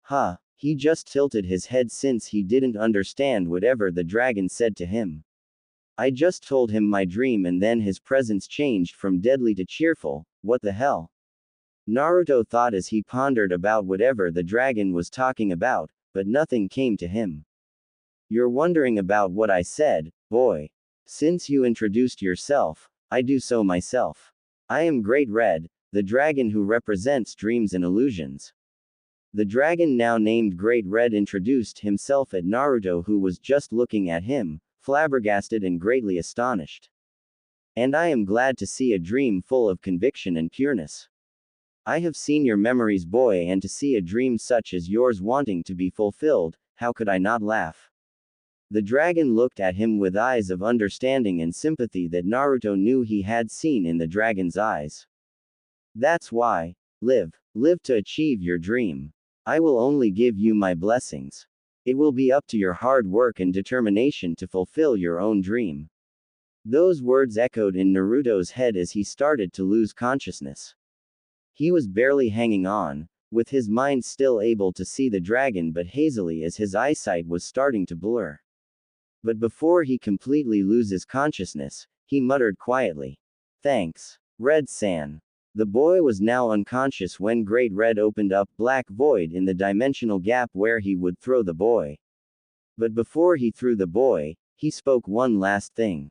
Huh, he just tilted his head since he didn't understand whatever the dragon said to him. I just told him my dream and then his presence changed from deadly to cheerful, what the hell? Naruto thought as he pondered about whatever the dragon was talking about, but nothing came to him. You're wondering about what I said, boy. Since you introduced yourself, I do so myself. I am Great Red, the dragon who represents dreams and illusions. The dragon now named Great Red introduced himself at Naruto, who was just looking at him, flabbergasted and greatly astonished. And I am glad to see a dream full of conviction and pureness. I have seen your memories, boy, and to see a dream such as yours wanting to be fulfilled, how could I not laugh? The dragon looked at him with eyes of understanding and sympathy that Naruto knew he had seen in the dragon's eyes. That's why. Live to achieve your dream. I will only give you my blessings. It will be up to your hard work and determination to fulfill your own dream. Those words echoed in Naruto's head as he started to lose consciousness. He was barely hanging on, with his mind still able to see the dragon but hazily as his eyesight was starting to blur. But before he completely loses consciousness, he muttered quietly. Thanks, Red-san. The boy was now unconscious when Great Red opened up black void in the dimensional gap where he would throw the boy. But before he threw the boy, he spoke one last thing.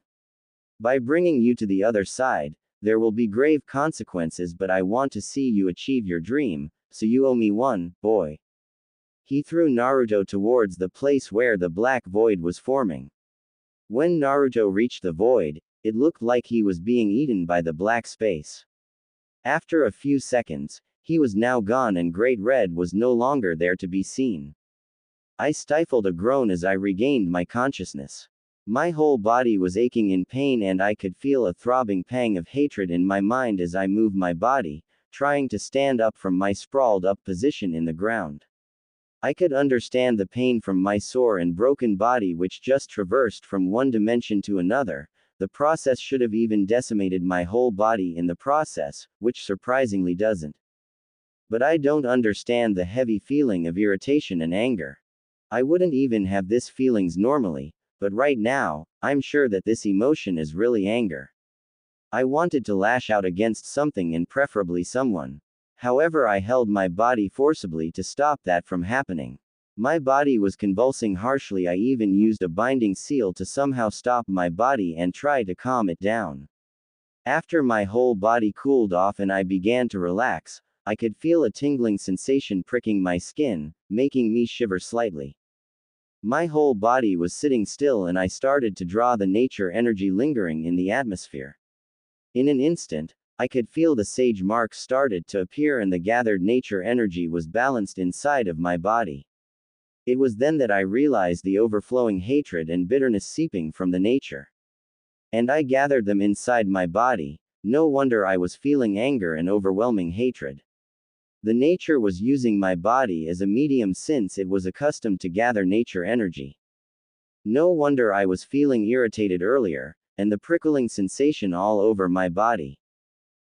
By bringing you to the other side, there will be grave consequences, but I want to see you achieve your dream, so you owe me one, boy. He threw Naruto towards the place where the black void was forming. When Naruto reached the void, it looked like he was being eaten by the black space. After a few seconds, he was now gone and Great Red was no longer there to be seen. I stifled a groan as I regained my consciousness. My whole body was aching in pain and I could feel a throbbing pang of hatred in my mind as I moved my body, trying to stand up from my sprawled up position in the ground. I could understand the pain from my sore and broken body which just traversed from one dimension to another. The process should have even decimated my whole body in the process, which surprisingly doesn't. But I don't understand the heavy feeling of irritation and anger. I wouldn't even have this feelings normally, but right now, I'm sure that this emotion is really anger. I wanted to lash out against something and preferably someone. However, I held my body forcibly to stop that from happening. My body was convulsing harshly. I even used a binding seal to somehow stop my body and try to calm it down. After my whole body cooled off and I began to relax, I could feel a tingling sensation pricking my skin, making me shiver slightly. My whole body was sitting still and I started to draw the nature energy lingering in the atmosphere. In an instant, I could feel the sage marks started to appear and the gathered nature energy was balanced inside of my body. It was then that I realized the overflowing hatred and bitterness seeping from the nature. And I gathered them inside my body. No wonder I was feeling anger and overwhelming hatred. The nature was using my body as a medium since it was accustomed to gather nature energy. No wonder I was feeling irritated earlier, and the prickling sensation all over my body.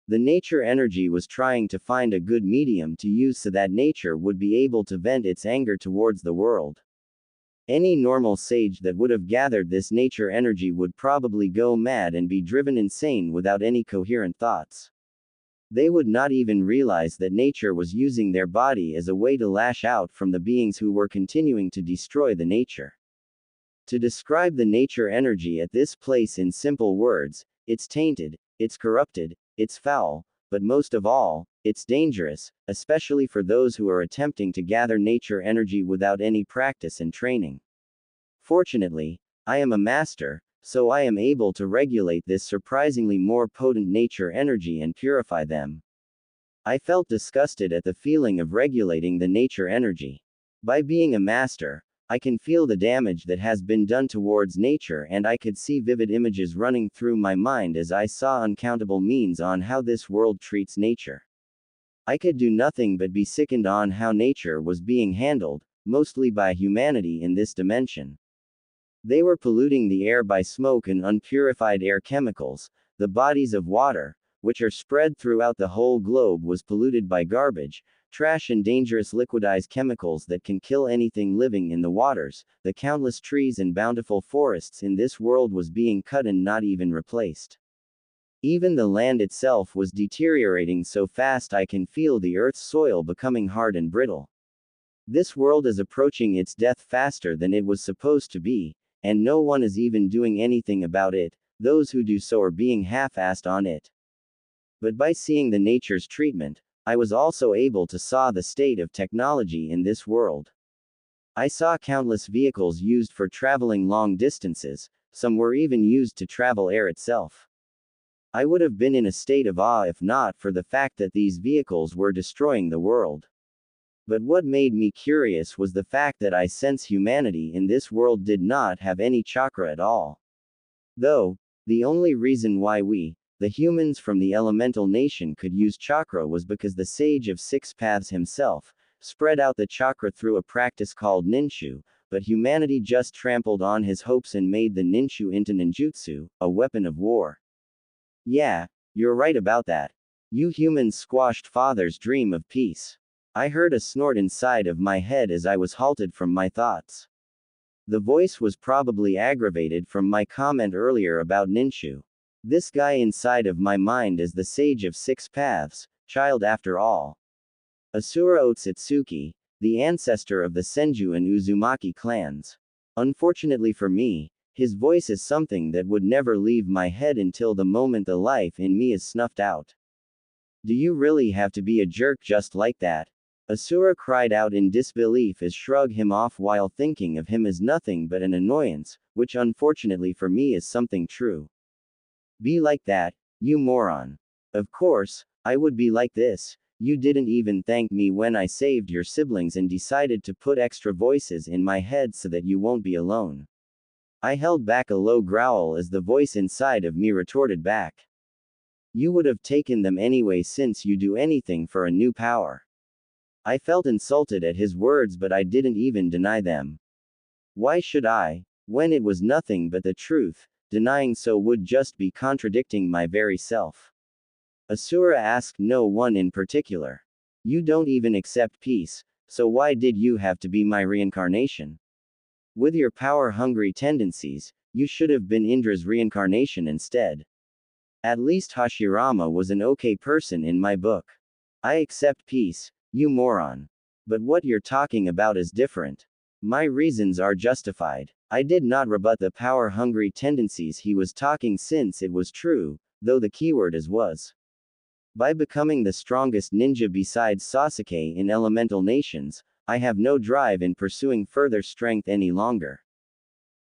The nature energy was trying to find a good medium to use so that nature would be able to vent its anger towards the world. Any normal sage that would have gathered this nature energy would probably go mad and be driven insane without any coherent thoughts. They would not even realize that nature was using their body as a way to lash out from the beings who were continuing to destroy the nature. To describe the nature energy at this place in simple words, it's tainted, it's corrupted, it's foul, but most of all, it's dangerous, especially for those who are attempting to gather nature energy without any practice and training. Fortunately, I am a master, so I am able to regulate this surprisingly more potent nature energy and purify them. I felt disgusted at the feeling of regulating the nature energy. By being a master, I can feel the damage that has been done towards nature and I could see vivid images running through my mind as I saw uncountable means on how this world treats nature. I could do nothing but be sickened on how nature was being handled, mostly by humanity in this dimension. They were polluting the air by smoke and unpurified air chemicals. The bodies of water, which are spread throughout the whole globe, was polluted by garbage, trash and dangerous liquidized chemicals that can kill anything living in the waters. The countless trees and bountiful forests in this world was being cut and not even replaced. Even the land itself was deteriorating so fast I can feel the earth's soil becoming hard and brittle. This world is approaching its death faster than it was supposed to be, and no one is even doing anything about it. Those who do so are being half-assed on it. But by seeing the nature's treatment, I was also able to saw the state of technology in this world. I saw countless vehicles used for traveling long distances, some were even used to travel air itself. I would have been in a state of awe if not for the fact that these vehicles were destroying the world. But what made me curious was the fact that I sense humanity in this world did not have any chakra at all. Though, the only reason why we, the humans from the elemental nation, could use chakra was because the sage of six paths himself spread out the chakra through a practice called ninshu, but humanity just trampled on his hopes and made the ninshu into ninjutsu, a weapon of war. Yeah, you're right about that. You humans squashed Father's dream of peace. I heard a snort inside of my head as I was halted from my thoughts. The voice was probably aggravated from my comment earlier about ninshu. This guy inside of my mind is the sage of six paths, child after all. Asura Otsutsuki, the ancestor of the Senju and Uzumaki clans. Unfortunately for me, his voice is something that would never leave my head until the moment the life in me is snuffed out. Do you really have to be a jerk just like that? Asura cried out in disbelief as shrug him off while thinking of him as nothing but an annoyance, which unfortunately for me is something true. Be like that, you moron. Of course, I would be like this. You didn't even thank me when I saved your siblings and decided to put extra voices in my head so that you won't be alone. I held back a low growl as the voice inside of me retorted back. You would have taken them anyway since you do anything for a new power. I felt insulted at his words but I didn't even deny them. Why should I, when it was nothing but the truth? Denying so would just be contradicting my very self. Asura asked no one in particular. You don't even accept peace, so why did you have to be my reincarnation? With your power-hungry tendencies, you should have been Indra's reincarnation instead. At least Hashirama was an okay person in my book. I accept peace, you moron. But what you're talking about is different. My reasons are justified. I did not rebut the power-hungry tendencies he was talking since it was true, though the keyword is was. By becoming the strongest ninja besides Sasuke in elemental nations, I have no drive in pursuing further strength any longer.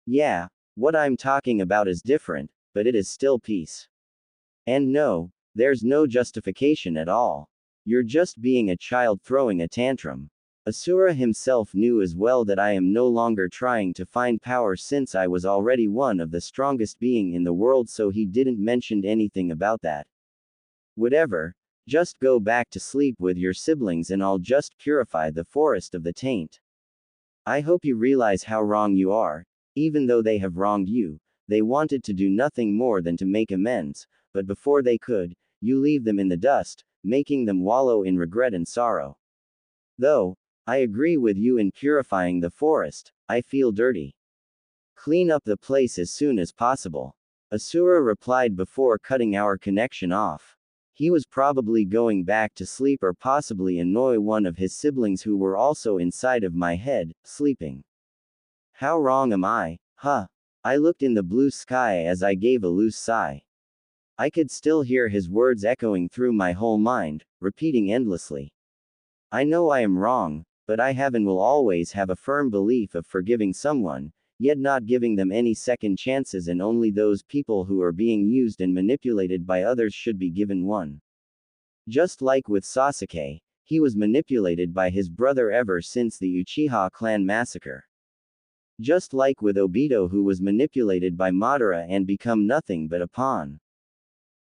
Yeah, what I'm talking about is different, but it is still peace. And no, there's no justification at all. You're just being a child throwing a tantrum. Asura himself knew as well that I am no longer trying to find power since I was already one of the strongest being in the world, so he didn't mention anything about that. Whatever, just go back to sleep with your siblings and I'll just purify the forest of the taint. I hope you realize how wrong you are. Even though they have wronged you, they wanted to do nothing more than to make amends, but before they could, you leave them in the dust, making them wallow in regret and sorrow. Though, I agree with you in purifying the forest, I feel dirty. Clean up the place as soon as possible. Asura replied before cutting our connection off. He was probably going back to sleep or possibly annoy one of his siblings who were also inside of my head, sleeping. How wrong am I, huh? I looked in the blue sky as I gave a loose sigh. I could still hear his words echoing through my whole mind, repeating endlessly. I know I am wrong, but I have and will always have a firm belief of forgiving someone, yet not giving them any second chances, and only those people who are being used and manipulated by others should be given one. Just like with Sasuke, he was manipulated by his brother ever since the Uchiha clan massacre. Just like with Obito, who was manipulated by Madara and become nothing but a pawn.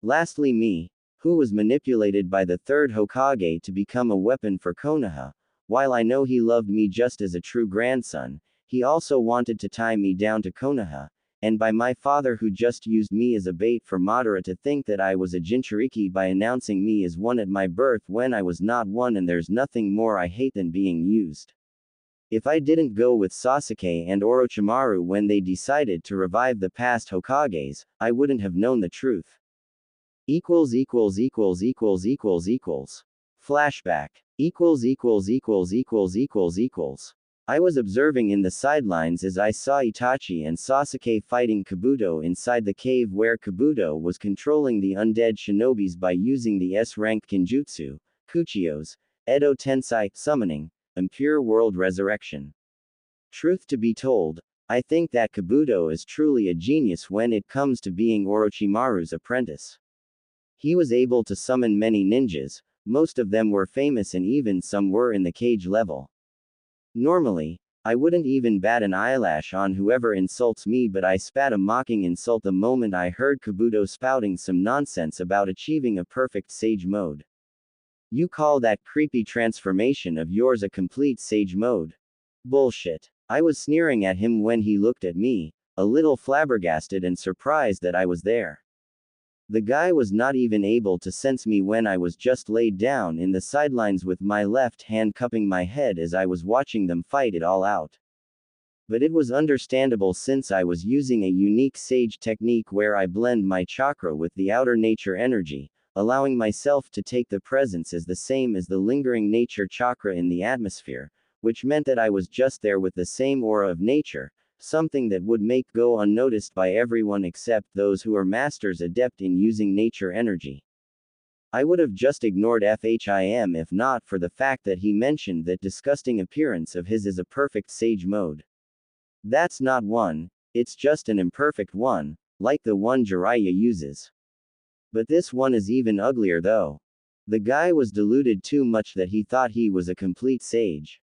Lastly me, who was manipulated by the third Hokage to become a weapon for Konoha. While I know he loved me just as a true grandson, he also wanted to tie me down to Konoha, and by my father, who just used me as a bait for Madara to think that I was a Jinchuriki by announcing me as one at my birth when I was not one, and there's nothing more I hate than being used. If I didn't go with Sasuke and Orochimaru when they decided to revive the past Hokages, I wouldn't have known the truth. Flashback. I was observing in the sidelines as I saw Itachi and Sasuke fighting Kabuto inside the cave, where Kabuto was controlling the undead shinobis by using the S-ranked Kenjutsu, Kuchiyos, Edo Tensai, summoning, and pure world resurrection. Truth to be told, I think that Kabuto is truly a genius when it comes to being Orochimaru's apprentice. He was able to summon many ninjas, most of them were famous and even some were in the cage level. Normally, I wouldn't even bat an eyelash on whoever insults me, but I spat a mocking insult the moment I heard Kabuto spouting some nonsense about achieving a perfect sage mode. You call that creepy transformation of yours a complete sage mode? Bullshit. I was sneering at him when he looked at me, a little flabbergasted and surprised that I was there. The guy was not even able to sense me when I was just laid down in the sidelines with my left hand cupping my head as I was watching them fight it all out. But it was understandable since I was using a unique sage technique where I blend my chakra with the outer nature energy, allowing myself to take the presence as the same as the lingering nature chakra in the atmosphere, which meant that I was just there with the same aura of nature, something that would make go unnoticed by everyone except those who are masters adept in using nature energy. I would have just ignored FHIM if not for the fact that he mentioned that disgusting appearance of his as a perfect sage mode. That's not one, it's just an imperfect one, like the one Jiraiya uses. But this one is even uglier though. The guy was deluded too much that he thought he was a complete sage.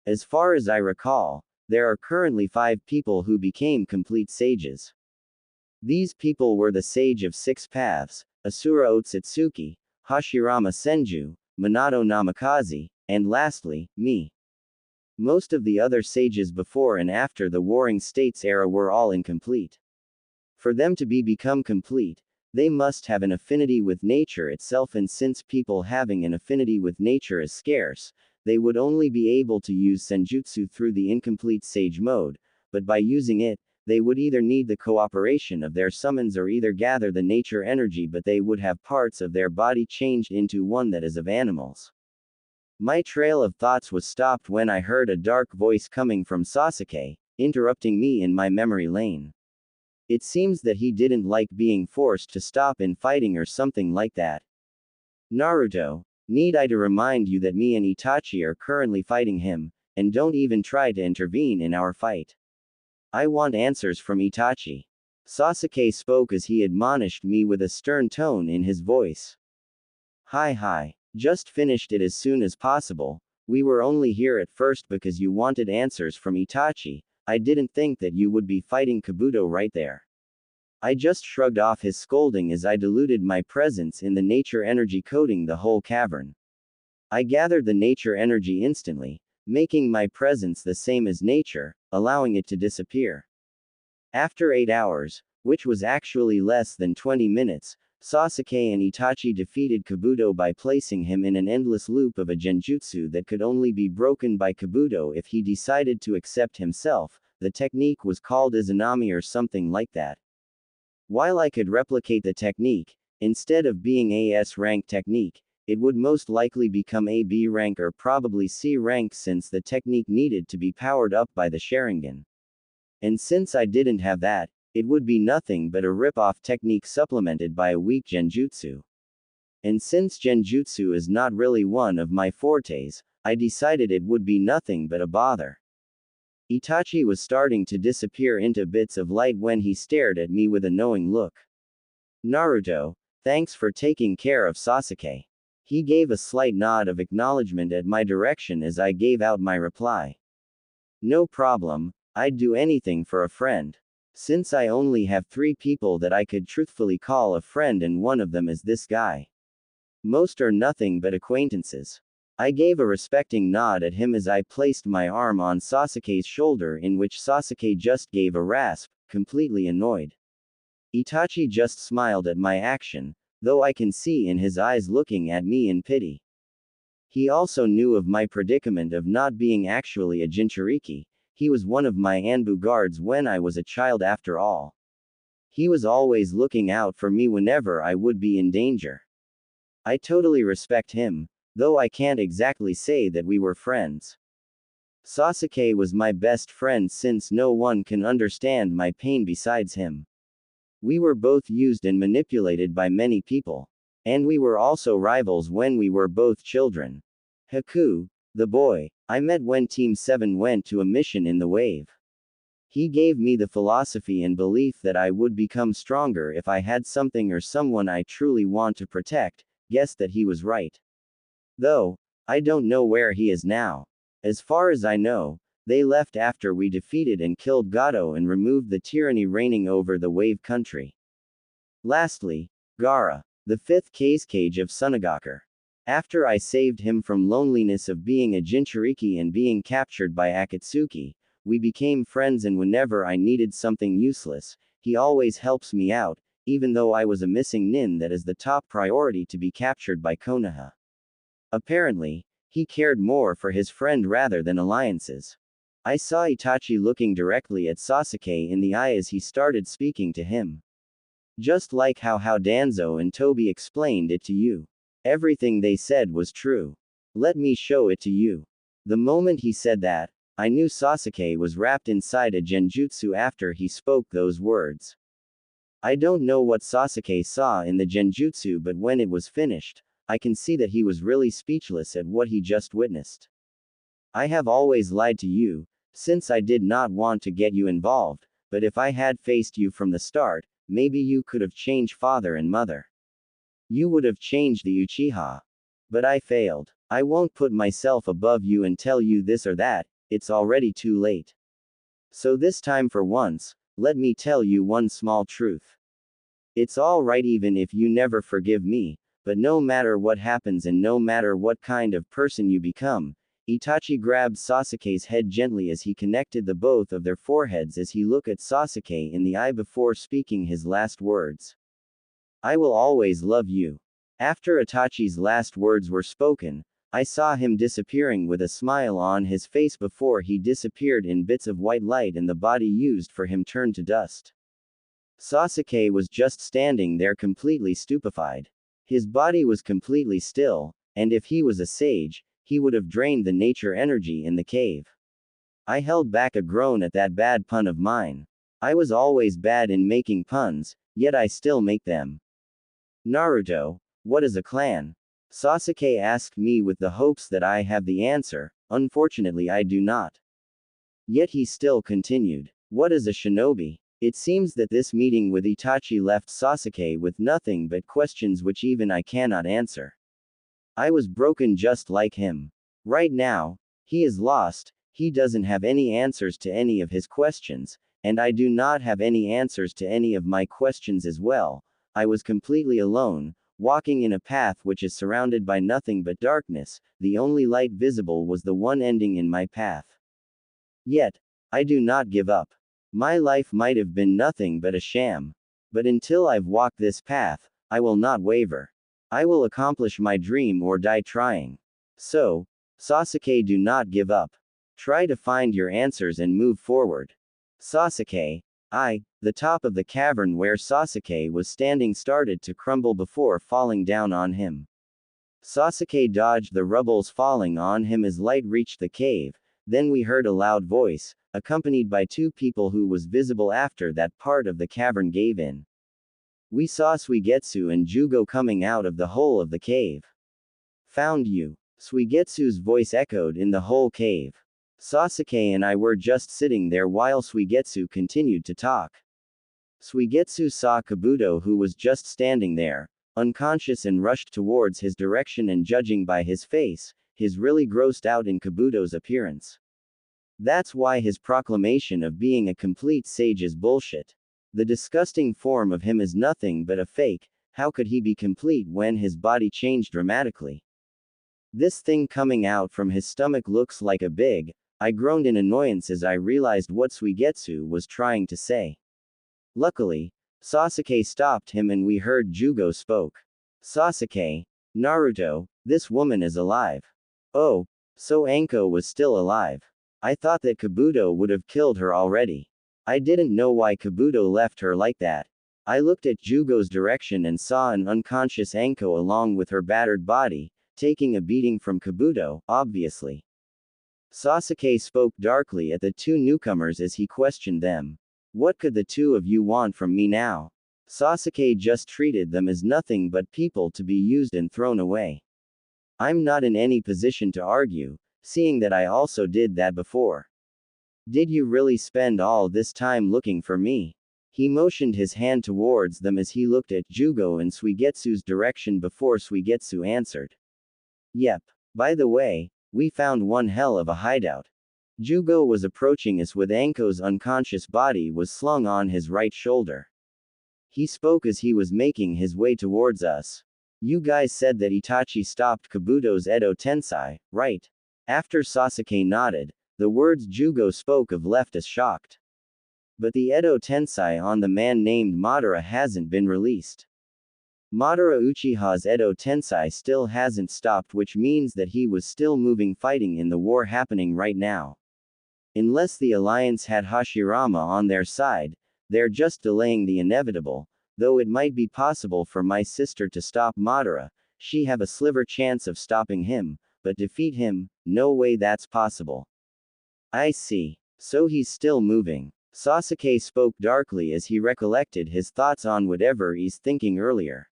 As far as I recall, there are currently 5 people who became complete sages. These people were the Sage of Six Paths, Asura Otsutsuki, Hashirama Senju, Minato Namikaze, and lastly, me. Most of the other sages before and after the Warring States era were all incomplete. For them to become complete, they must have an affinity with nature itself, and since people having an affinity with nature is scarce, they would only be able to use senjutsu through the incomplete sage mode, but by using it, they would either need the cooperation of their summons or either gather the nature energy, but they would have parts of their body changed into one that is of animals. My trail of thoughts was stopped when I heard a dark voice coming from Sasuke, interrupting me in my memory lane. It seems that he didn't like being forced to stop in fighting or something like that. Naruto, need I to remind you that me and Itachi are currently fighting him, and don't even try to intervene in our fight. I want answers from Itachi. Sasuke spoke as he admonished me with a stern tone in his voice. Hi. Just finished it as soon as possible. We were only here at first because you wanted answers from Itachi. I didn't think that you would be fighting Kabuto right there. I just shrugged off his scolding as I diluted my presence in the nature energy coating the whole cavern. I gathered the nature energy instantly, making my presence the same as nature, allowing it to disappear. After 8 hours, which was actually less than 20 minutes, Sasuke and Itachi defeated Kabuto by placing him in an endless loop of a genjutsu that could only be broken by Kabuto if he decided to accept himself. The technique was called Izanami or something like that. While I could replicate the technique, instead of being a S rank technique, it would most likely become a B rank or probably C rank since the technique needed to be powered up by the Sharingan. And since I didn't have that, it would be nothing but a rip-off technique supplemented by a weak genjutsu. And since genjutsu is not really one of my fortes, I decided it would be nothing but a bother. Itachi was starting to disappear into bits of light when he stared at me with a knowing look. Naruto, thanks for taking care of Sasuke. He gave a slight nod of acknowledgement at my direction as I gave out my reply. No problem, I'd do anything for a friend. Since I only have 3 people that I could truthfully call a friend and one of them is this guy. Most are nothing but acquaintances. I gave a respecting nod at him as I placed my arm on Sasuke's shoulder, in which Sasuke just gave a rasp, completely annoyed. Itachi just smiled at my action, though I can see in his eyes looking at me in pity. He also knew of my predicament of not being actually a Jinchuriki. He was one of my Anbu guards when I was a child after all. He was always looking out for me whenever I would be in danger. I totally respect him, though I can't exactly say that we were friends. Sasuke was my best friend since no one can understand my pain besides him. We were both used and manipulated by many people. And we were also rivals when we were both children. Haku, the boy, I met when Team 7 went to a mission in the wave. He gave me the philosophy and belief that I would become stronger if I had something or someone I truly want to protect. Guess that he was right. Though, I don't know where he is now. As far as I know, they left after we defeated and killed Gato and removed the tyranny reigning over the wave country. Lastly, Gaara, the 5th Kazekage of Sunagakur. After I saved him from loneliness of being a Jinchuriki and being captured by Akatsuki, we became friends, and whenever I needed something useless, he always helps me out, even though I was a missing nin that is the top priority to be captured by Konoha. Apparently, he cared more for his friend rather than alliances. I saw Itachi looking directly at Sasuke in the eye as he started speaking to him. Just like how Danzo and Tobi explained it to you. Everything they said was true. Let me show it to you. The moment he said that, I knew Sasuke was wrapped inside a genjutsu after he spoke those words. I don't know what Sasuke saw in the genjutsu, but when it was finished, I can see that he was really speechless at what he just witnessed. I have always lied to you, since I did not want to get you involved, but if I had faced you from the start, maybe you could have changed father and mother. You would have changed the Uchiha. But I failed. I won't put myself above you and tell you this or that, it's already too late. So this time for once, let me tell you one small truth. It's alright even if you never forgive me, but no matter what happens and no matter what kind of person you become, Itachi grabbed Sasuke's head gently as he connected the both of their foreheads as he looked at Sasuke in the eye before speaking his last words. I will always love you. After Itachi's last words were spoken, I saw him disappearing with a smile on his face before he disappeared in bits of white light and the body used for him turned to dust. Sasuke was just standing there completely stupefied. His body was completely still, and if he was a sage, he would have drained the nature energy in the cave. I held back a groan at that bad pun of mine. I was always bad in making puns, yet I still make them. Naruto, what is a clan? Sasuke asked me with the hopes that I have the answer. Unfortunately, I do not. Yet he still continued. What is a shinobi? It seems that this meeting with Itachi left Sasuke with nothing but questions which even I cannot answer. I was broken just like him. Right now, he is lost, he doesn't have any answers to any of his questions, and I do not have any answers to any of my questions as well. I was completely alone, walking in a path which is surrounded by nothing but darkness, the only light visible was the one ending in my path. Yet, I do not give up. My life might have been nothing but a sham. But until I've walked this path, I will not waver. I will accomplish my dream or die trying. So, Sasuke, do not give up. Try to find your answers and move forward. Sasuke, the top of the cavern where Sasuke was standing started to crumble before falling down on him. Sasuke dodged the rubbles falling on him as light reached the cave, then we heard a loud voice, accompanied by two people who was visible after that part of the cavern gave in. We saw Suigetsu and Jugo coming out of the hole of the cave. Found you. Suigetsu's voice echoed in the whole cave. Sasuke and I were just sitting there while Suigetsu continued to talk. Suigetsu saw Kabuto, who was just standing there, unconscious, and rushed towards his direction, and judging by his face, he's really grossed out in Kabuto's appearance. That's why his proclamation of being a complete sage is bullshit. The disgusting form of him is nothing but a fake. How could he be complete when his body changed dramatically? This thing coming out from his stomach looks like a big. I groaned in annoyance as I realized what Suigetsu was trying to say. Luckily, Sasuke stopped him and we heard Jugo spoke. Sasuke, Naruto, this woman is alive. Oh, so Anko was still alive. I thought that Kabuto would have killed her already. I didn't know why Kabuto left her like that. I looked at Jugo's direction and saw an unconscious Anko along with her battered body, taking a beating from Kabuto, obviously. Sasuke spoke darkly at the two newcomers as he questioned them. What could the two of you want from me now? Sasuke just treated them as nothing but people to be used and thrown away. I'm not in any position to argue, seeing that I also did that before. Did you really spend all this time looking for me? He motioned his hand towards them as he looked at Jugo and Suigetsu's direction before Suigetsu answered. Yep. By the way, we found one hell of a hideout. Jugo was approaching us with Anko's unconscious body was slung on his right shoulder. He spoke as he was making his way towards us. You guys said that Itachi stopped Kabuto's Edo Tensei, right? After Sasuke nodded, the words Jugo spoke of left us shocked. But the Edo Tensei on the man named Madara hasn't been released. Madara Uchiha's Edo Tensei still hasn't stopped, which means that he was still moving, fighting in the war happening right now. Unless the alliance had Hashirama on their side, they're just delaying the inevitable, though it might be possible for my sister to stop Madara, she have a sliver chance of stopping him, but defeat him, no way that's possible. I see. So he's still moving. Sasuke spoke darkly as he recollected his thoughts on whatever he's thinking earlier.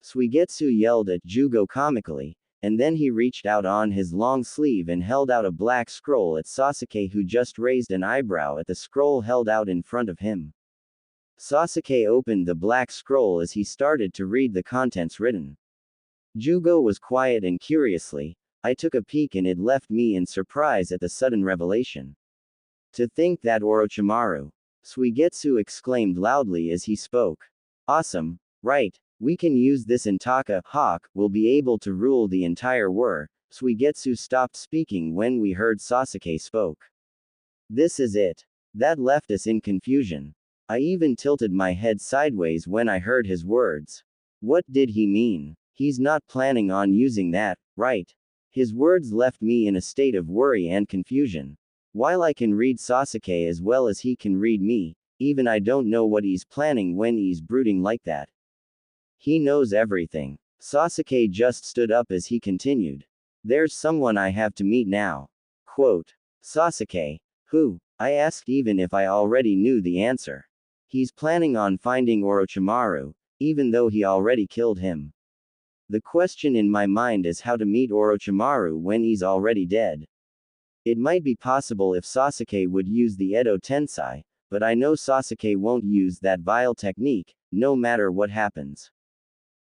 Suigetsu yelled at Jugo comically, and then he reached out on his long sleeve and held out a black scroll at Sasuke, who just raised an eyebrow at the scroll held out in front of him. Sasuke opened the black scroll as he started to read the contents written. Jugo was quiet and curiously, I took a peek and it left me in surprise at the sudden revelation. To think that Orochimaru. Suigetsu exclaimed loudly as he spoke. Awesome, right, we can use this and Taka, Hawk, will be able to rule the entire world. Suigetsu stopped speaking when we heard Sasuke spoke. This is it. That left us in confusion. I even tilted my head sideways when I heard his words. What did he mean? He's not planning on using that, right? His words left me in a state of worry and confusion. While I can read Sasuke as well as he can read me, even I don't know what he's planning when he's brooding like that. He knows everything. Sasuke just stood up as he continued. There's someone I have to meet now. Quote. Sasuke. Who? I asked even if I already knew the answer. He's planning on finding Orochimaru, even though he already killed him. The question in my mind is how to meet Orochimaru when he's already dead. It might be possible if Sasuke would use the Edo Tensei, but I know Sasuke won't use that vile technique, no matter what happens.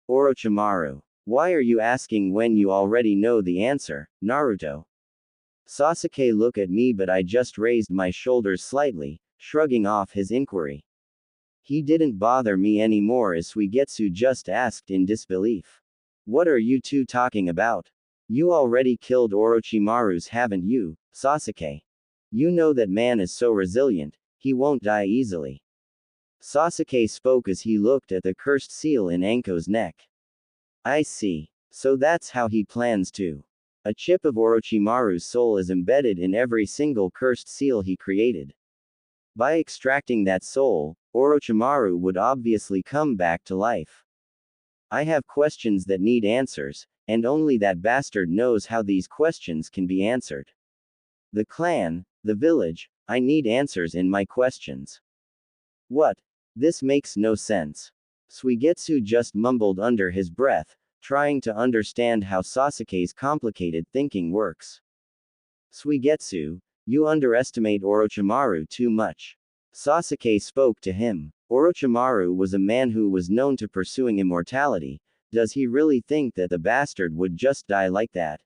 Orochimaru. Why are you asking when you already know the answer, Naruto? Sasuke looked at me, but I just raised my shoulders slightly, shrugging off his inquiry. He didn't bother me anymore as Suigetsu just asked in disbelief. What are you two talking about? You already killed Orochimaru's, haven't you, Sasuke? You know that man is so resilient, he won't die easily. Sasuke spoke as he looked at the cursed seal in Anko's neck. I see. So that's how he plans to. A chip of Orochimaru's soul is embedded in every single cursed seal he created. By extracting that soul, Orochimaru would obviously come back to life. I have questions that need answers, and only that bastard knows how these questions can be answered. The clan, the village, I need answers in my questions. What? This makes no sense. Suigetsu just mumbled under his breath, trying to understand how Sasuke's complicated thinking works. Suigetsu, you underestimate Orochimaru too much. Sasuke spoke to him. Orochimaru was a man who was known to pursuing immortality. Does he really think that the bastard would just die like that?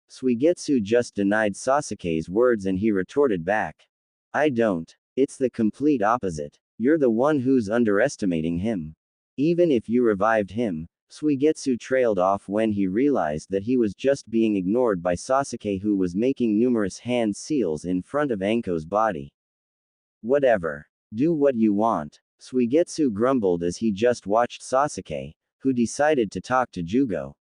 Suigetsu just denied Sasuke's words and he retorted back. I don't. It's the complete opposite. You're the one who's underestimating him. Even if you revived him, Suigetsu trailed off when he realized that he was just being ignored by Sasuke, who was making numerous hand seals in front of Anko's body. Whatever. Do what you want. Suigetsu grumbled as he just watched Sasuke, who decided to talk to Jugo.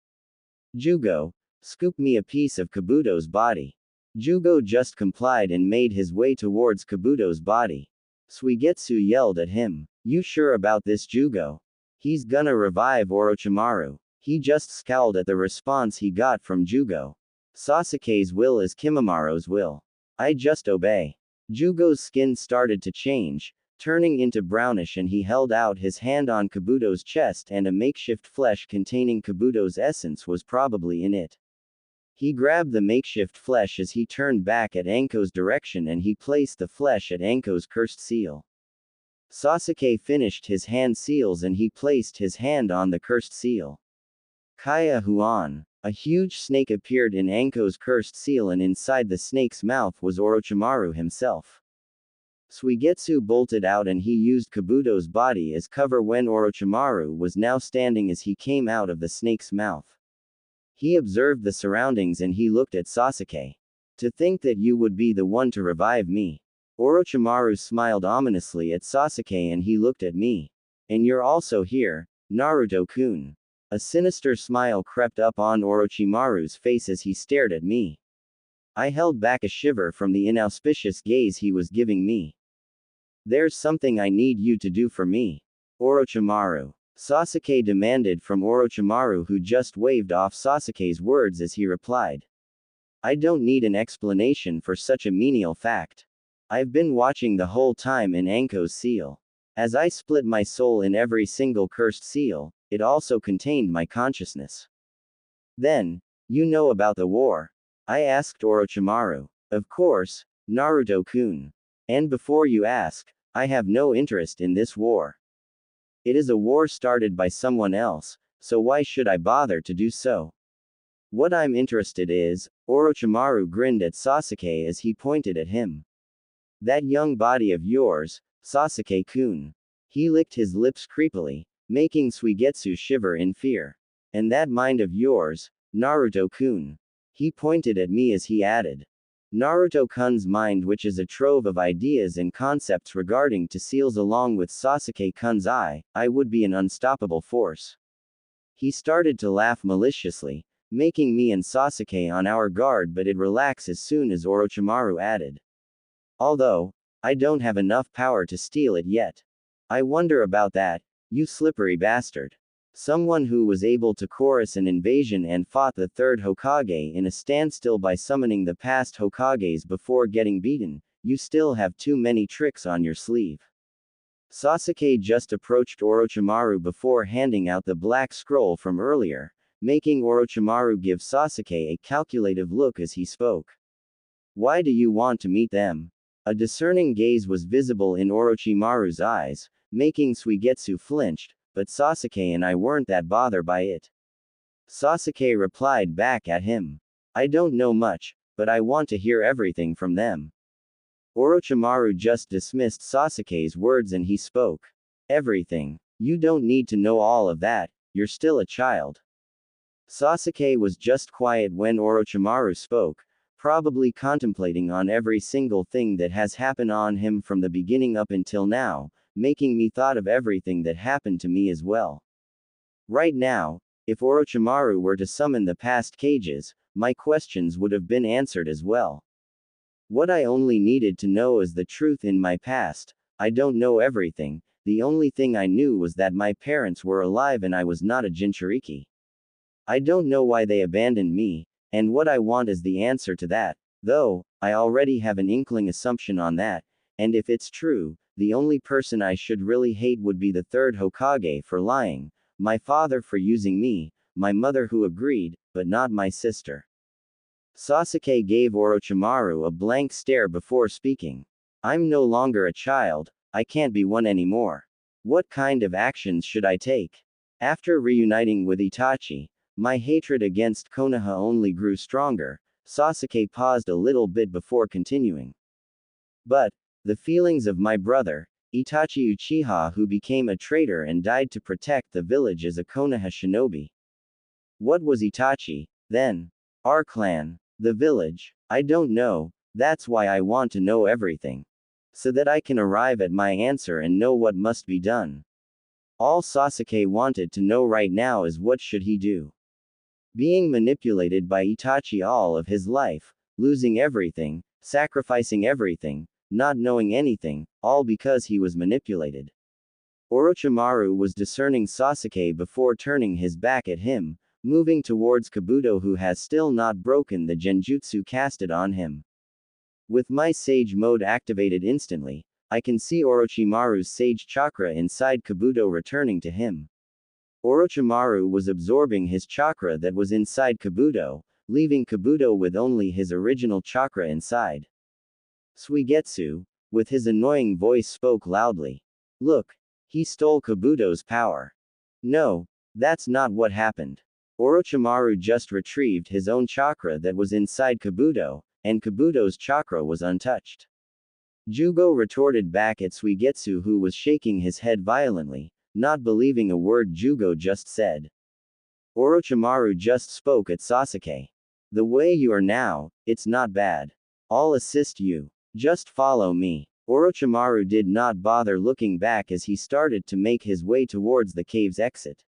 Jugo, scoop me a piece of Kabuto's body. Jugo just complied and made his way towards Kabuto's body. Suigetsu yelled at him. You sure about this, Jugo? He's gonna revive Orochimaru. He just scowled at the response he got from Jugo. Sasuke's will is Kimimara's will. I just obey. Jugo's skin started to change, turning into brownish, and he held out his hand on Kabuto's chest, and a makeshift flesh containing Kabuto's essence was probably in it. He grabbed the makeshift flesh as he turned back at Anko's direction and he placed the flesh at Anko's cursed seal. Sasuke finished his hand seals and he placed his hand on the cursed seal. Kaya Huan. A huge snake appeared in Anko's cursed seal, and inside the snake's mouth was Orochimaru himself. Suigetsu bolted out and he used Kabuto's body as cover when Orochimaru was now standing as he came out of the snake's mouth. He observed the surroundings and he looked at Sasuke. To think that you would be the one to revive me. Orochimaru smiled ominously at Sasuke and he looked at me. And you're also here, Naruto-kun. A sinister smile crept up on Orochimaru's face as he stared at me. I held back a shiver from the inauspicious gaze he was giving me. There's something I need you to do for me. Orochimaru. Sasuke demanded from Orochimaru, who just waved off Sasuke's words as he replied. I don't need an explanation for such a menial fact. I've been watching the whole time in Anko's seal. As I split my soul in every single cursed seal, it also contained my consciousness. Then, you know about the war? I asked Orochimaru. Of course, Naruto-kun. And before you ask, I have no interest in this war. It is a war started by someone else, so why should I bother to do so? What I'm interested is, Orochimaru grinned at Sasuke as he pointed at him. That young body of yours, Sasuke-kun. He licked his lips creepily, making Suigetsu shiver in fear. And that mind of yours, Naruto-kun. He pointed at me as he added. Naruto-kun's mind, which is a trove of ideas and concepts regarding to seals, along with Sasuke-kun's I would be an unstoppable force. He started to laugh maliciously, making me and Sasuke on our guard, but it relaxed as soon as Orochimaru added. Although, I don't have enough power to steal it yet. I wonder about that, you slippery bastard. Someone who was able to chorus an invasion and fought the third Hokage in a standstill by summoning the past Hokages before getting beaten, you still have too many tricks on your sleeve. Sasuke just approached Orochimaru before handing out the black scroll from earlier, making Orochimaru give Sasuke a calculative look as he spoke. Why do you want to meet them? A discerning gaze was visible in Orochimaru's eyes, making Suigetsu flinched, but Sasuke and I weren't that bothered by it. Sasuke replied back at him. I don't know much, but I want to hear everything from them. Orochimaru just dismissed Sasuke's words and he spoke. Everything. You don't need to know all of that, you're still a child. Sasuke was just quiet when Orochimaru spoke, probably contemplating on every single thing that has happened on him from the beginning up until now, making me thought of everything that happened to me as well. Right now, if Orochimaru were to summon the past cages, my questions would have been answered as well. What I only needed to know is the truth in my past. I don't know everything, the only thing I knew was that my parents were alive and I was not a Jinchuriki. I don't know why they abandoned me, and what I want is the answer to that, though, I already have an inkling assumption on that, and if it's true, the only person I should really hate would be the third Hokage for lying, my father for using me, my mother who agreed, but not my sister. Sasuke gave Orochimaru a blank stare before speaking. I'm no longer a child, I can't be one anymore. What kind of actions should I take? After reuniting with Itachi, my hatred against Konoha only grew stronger. Sasuke paused a little bit before continuing. But, the feelings of my brother, Itachi Uchiha, who became a traitor and died to protect the village as a Konoha shinobi. What was Itachi, then? Our clan, the village, I don't know, that's why I want to know everything. So that I can arrive at my answer and know what must be done. All Sasuke wanted to know right now is what should he do. Being manipulated by Itachi all of his life, losing everything, sacrificing everything, not knowing anything, all because he was manipulated. Orochimaru was discerning Sasuke before turning his back at him, moving towards Kabuto, who has still not broken the genjutsu casted on him. With my Sage mode activated instantly, I can see Orochimaru's Sage chakra inside Kabuto returning to him. Orochimaru was absorbing his chakra that was inside Kabuto, leaving Kabuto with only his original chakra inside. Suigetsu, with his annoying voice, spoke loudly. Look, he stole Kabuto's power. No, that's not what happened. Orochimaru just retrieved his own chakra that was inside Kabuto, and Kabuto's chakra was untouched. Jugo retorted back at Suigetsu, who was shaking his head violently, not believing a word Jugo just said. Orochimaru just spoke at Sasuke. The way you are now, it's not bad. I'll assist you. Just follow me. Orochimaru did not bother looking back as he started to make his way towards the cave's exit.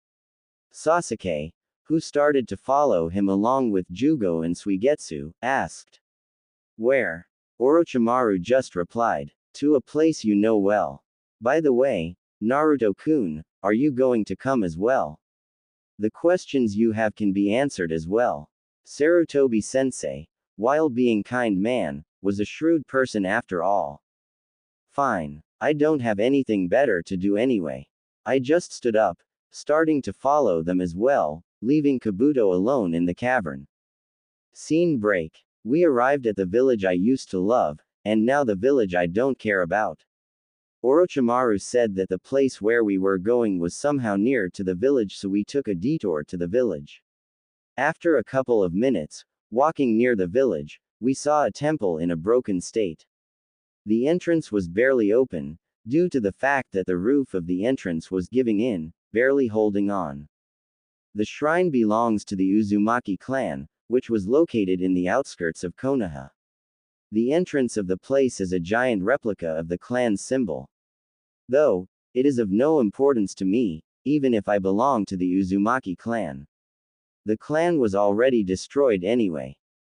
Sasuke, who started to follow him along with Jugo and Suigetsu, asked. Where? Orochimaru just replied. To a place you know well. By the way, Naruto-kun, are you going to come as well? The questions you have can be answered as well. Sarutobi-sensei, while being kind man, was a shrewd person after all. Fine. I don't have anything better to do anyway. I just stood up, starting to follow them as well, leaving Kabuto alone in the cavern. Scene break. We arrived at the village I used to love, and now the village I don't care about. Orochimaru said that the place where we were going was somehow near to the village, so we took a detour to the village. After a couple of minutes, walking near the village, we saw a temple in a broken state. The entrance was barely open, due to the fact that the roof of the entrance was giving in, barely holding on. The shrine belongs to the Uzumaki clan, which was located in the outskirts of Konoha. The entrance of the place is a giant replica of the clan's symbol. Though, it is of no importance to me, even if I belong to the Uzumaki clan. The clan was already destroyed anyway.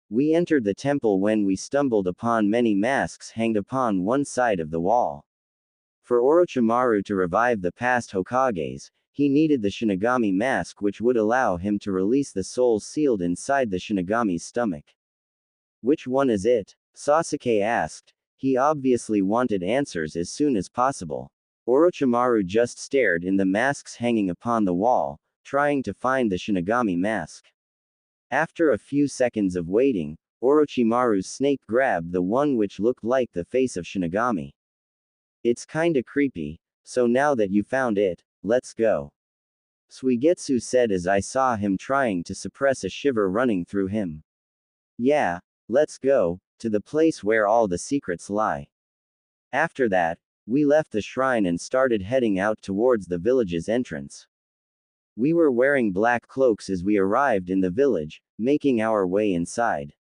We entered the temple when we stumbled upon many masks hanged upon one side of the wall. For Orochimaru to revive the past Hokages, he needed the Shinigami mask, which would allow him to release the souls sealed inside the Shinigami's stomach. Which one is it? Sasuke asked. He obviously wanted answers as soon as possible. Orochimaru just stared in the masks hanging upon the wall, trying to find the Shinigami mask. After a few seconds of waiting, Orochimaru's snake grabbed the one which looked like the face of Shinigami. It's kinda creepy, so now that you found it, let's go. Suigetsu said as I saw him trying to suppress a shiver running through him. Yeah, let's go, to the place where all the secrets lie. After that, we left the shrine and started heading out towards the village's entrance. We were wearing black cloaks as we arrived in the village, making our way inside.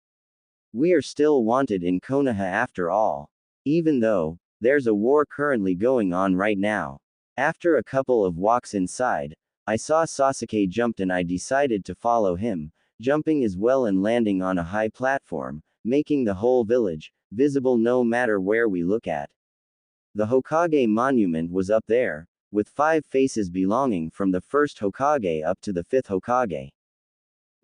We are still wanted in Konoha after all. Even though, there's a war currently going on right now. After a couple of walks inside, I saw Sasuke jumped and I decided to follow him, jumping as well and landing on a high platform, making the whole village visible no matter where we look at. The Hokage monument was up there, with 5 faces belonging from the first Hokage up to the 5th Hokage.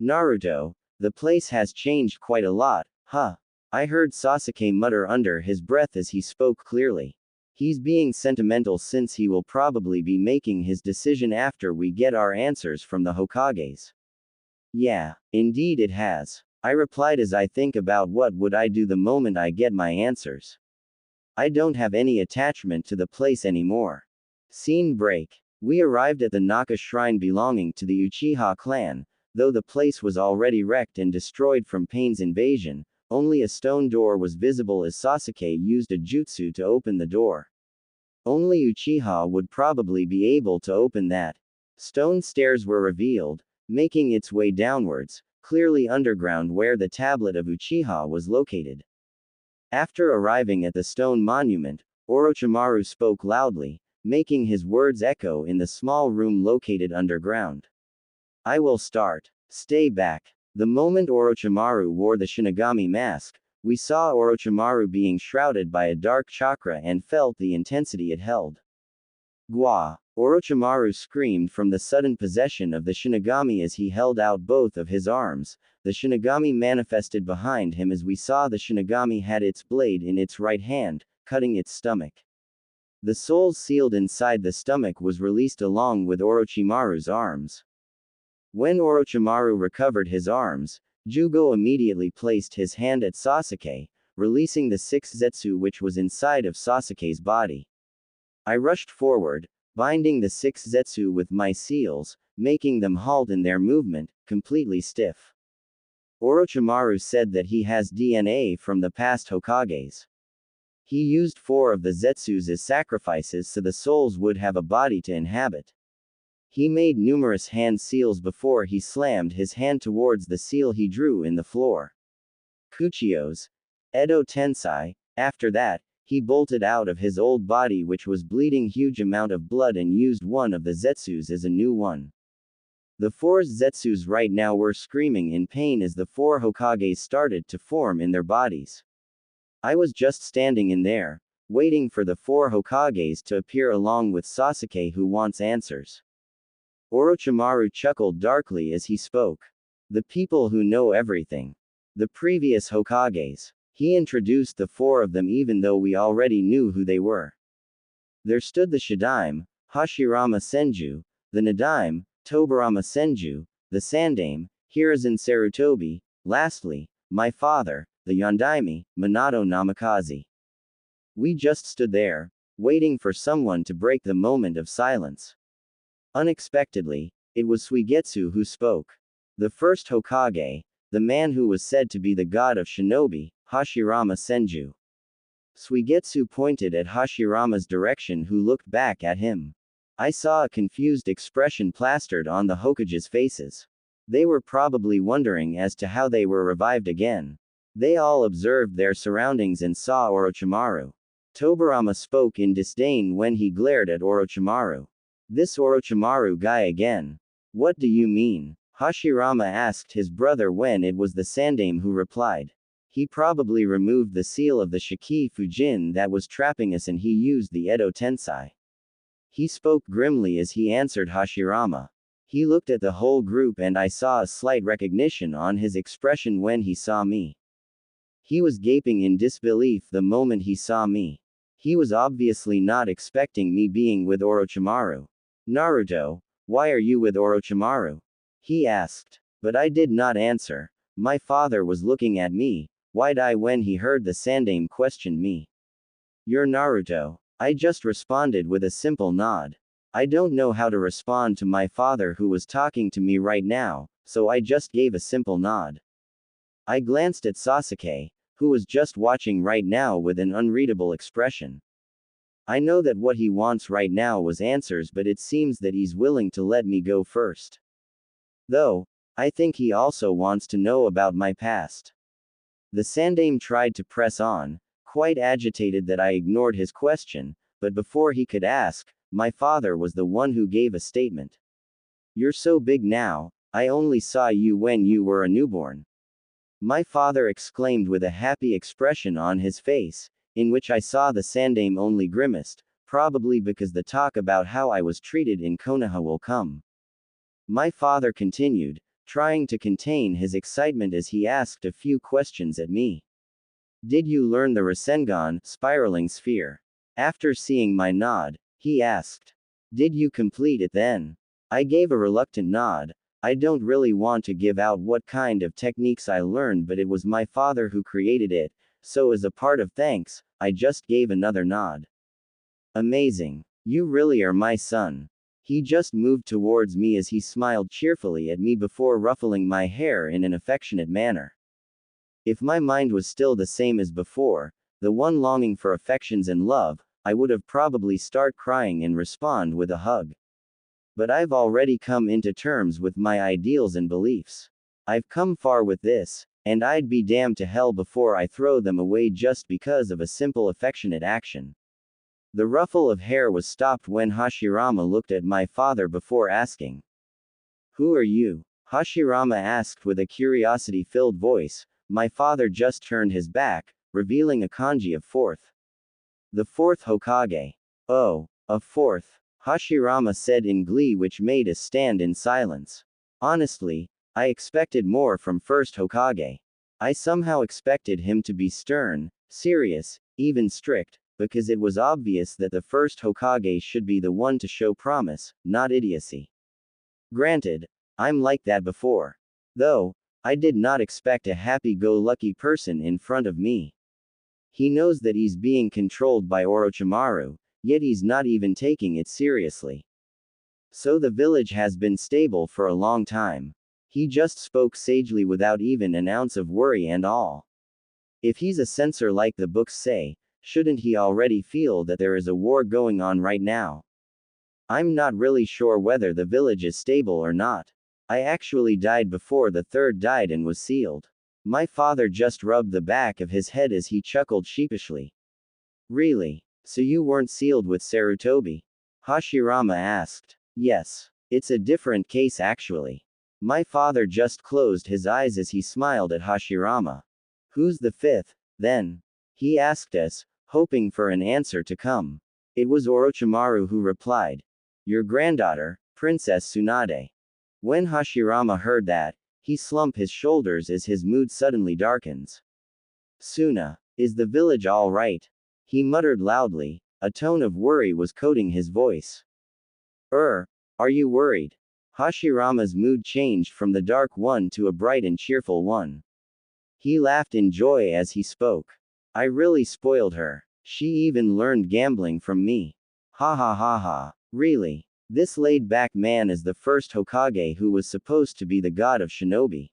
Naruto, the place has changed quite a lot, huh? I heard Sasuke mutter under his breath as he spoke clearly. He's being sentimental since he will probably be making his decision after we get our answers from the Hokages. Yeah, indeed it has. I replied as I think about what would I do the moment I get my answers. I don't have any attachment to the place anymore. Scene break. We arrived at the Naka shrine belonging to the Uchiha clan, though the place was already wrecked and destroyed from Pain's invasion, only a stone door was visible as Sasuke used a jutsu to open the door. Only Uchiha would probably be able to open that. Stone stairs were revealed, making its way downwards, clearly underground where the tablet of Uchiha was located. After arriving at the stone monument, Orochimaru spoke loudly, making his words echo in the small room located underground. I will start. Stay back. The moment Orochimaru wore the Shinigami mask, we saw Orochimaru being shrouded by a dark chakra and felt the intensity it held. Gwa! Orochimaru screamed from the sudden possession of the Shinigami as he held out both of his arms. The Shinigami manifested behind him as we saw the Shinigami had its blade in its right hand, cutting its stomach. The soul sealed inside the stomach was released along with Orochimaru's arms. When Orochimaru recovered his arms, Jugo immediately placed his hand at Sasuke, releasing the 6 Zetsu which was inside of Sasuke's body. I rushed forward, binding the 6 Zetsu with my seals, making them halt in their movement, completely stiff. Orochimaru said that he has DNA from the past Hokages. He used 4 of the Zetsus as sacrifices so the souls would have a body to inhabit. He made numerous hand seals before he slammed his hand towards the seal he drew in the floor. Kuchiyos. Edo Tensai. After that, he bolted out of his old body which was bleeding huge amount of blood and used one of the Zetsus as a new one. The 4 Zetsus right now were screaming in pain as the 4 Hokages started to form in their bodies. I was just standing in there, waiting for the 4 Hokages to appear along with Sasuke who wants answers. Orochimaru chuckled darkly as he spoke. The people who know everything. The previous Hokages. He introduced the 4 of them even though we already knew who they were. There stood the Shadaime, Hashirama Senju, the Nadaime, Tobirama Senju, the Sandaime, Hiruzen Sarutobi, lastly, my father, the Yondaime, Minato Namikaze. We just stood there, waiting for someone to break the moment of silence. Unexpectedly, it was Suigetsu who spoke. The first Hokage, the man who was said to be the god of shinobi, Hashirama Senju. Suigetsu pointed at Hashirama's direction who looked back at him. I saw a confused expression plastered on the Hokages' faces. They were probably wondering as to how they were revived again. They all observed their surroundings and saw Orochimaru. Tobirama spoke in disdain when he glared at Orochimaru. This Orochimaru guy again. What do you mean? Hashirama asked his brother when it was the Sandaime who replied. He probably removed the seal of the Shiki Fujin that was trapping us and he used the Edo Tensai. He spoke grimly as he answered Hashirama. He looked at the whole group and I saw a slight recognition on his expression when he saw me. He was gaping in disbelief the moment he saw me. He was obviously not expecting me being with Orochimaru. Naruto, Why are you with Orochimaru? He asked. But I did not answer. My father was looking at me, wide-eyed when he heard the Sandaime question me. You're Naruto. I just responded with a simple nod. I don't know how to respond to my father who was talking to me right now, so I just gave a simple nod. I glanced at Sasuke, who was just watching right now with an unreadable expression. I know that what he wants right now was answers, but it seems that he's willing to let me go first. Though, I think he also wants to know about my past. The Sandaime tried to press on, quite agitated that I ignored his question, but before he could ask, my father was the one who gave a statement. You're so big now, I only saw you when you were a newborn. My father exclaimed with a happy expression on his face, in which I saw the Sandaime only grimaced, probably because the talk about how I was treated in Konoha will come. My father continued, trying to contain his excitement as he asked a few questions at me. Did you learn the Rasengan, spiraling sphere? After seeing my nod, he asked. Did you complete it then? I gave a reluctant nod. I don't really want to give out what kind of techniques I learned, but it was my father who created it, so as a part of thanks, I just gave another nod. Amazing. You really are my son. He just moved towards me as he smiled cheerfully at me before ruffling my hair in an affectionate manner. If my mind was still the same as before, the one longing for affections and love, I would have probably start crying and respond with a hug. But I've already come into terms with my ideals and beliefs. I've come far with this, and I'd be damned to hell before I throw them away just because of a simple affectionate action. The ruffle of hair was stopped when Hashirama looked at my father before asking. Who are you? Hashirama asked with a curiosity-filled voice. My father just turned his back, revealing a kanji of fourth. The fourth Hokage. Oh, a fourth. Hashirama said in glee, which made us stand in silence. Honestly, I expected more from first Hokage. I somehow expected him to be stern, serious, even strict, because it was obvious that the first Hokage should be the one to show promise, not idiocy. Granted, I'm like that before. Though, I did not expect a happy-go-lucky person in front of me. He knows that he's being controlled by Orochimaru, yet he's not even taking it seriously. So the village has been stable for a long time. He just spoke sagely without even an ounce of worry and all. If he's a censor like the books say, shouldn't he already feel that there is a war going on right now? I'm not really sure whether the village is stable or not. I actually died before the third died and was sealed. My father just rubbed the back of his head as he chuckled sheepishly. Really? So you weren't sealed with Sarutobi? Hashirama asked. Yes. It's a different case actually. My father just closed his eyes as he smiled at Hashirama. Who's the fifth, then? He asked us, hoping for an answer to come. It was Orochimaru who replied. Your granddaughter, Princess Tsunade. When Hashirama heard that, he slumped his shoulders as his mood suddenly darkens. Suna, is the village all right? He muttered loudly, a tone of worry was coating his voice. Are you worried? Hashirama's mood changed from the dark one to a bright and cheerful one. He laughed in joy as he spoke. I really spoiled her. She even learned gambling from me. Ha ha ha ha. Really? This laid-back man is the first Hokage who was supposed to be the god of shinobi.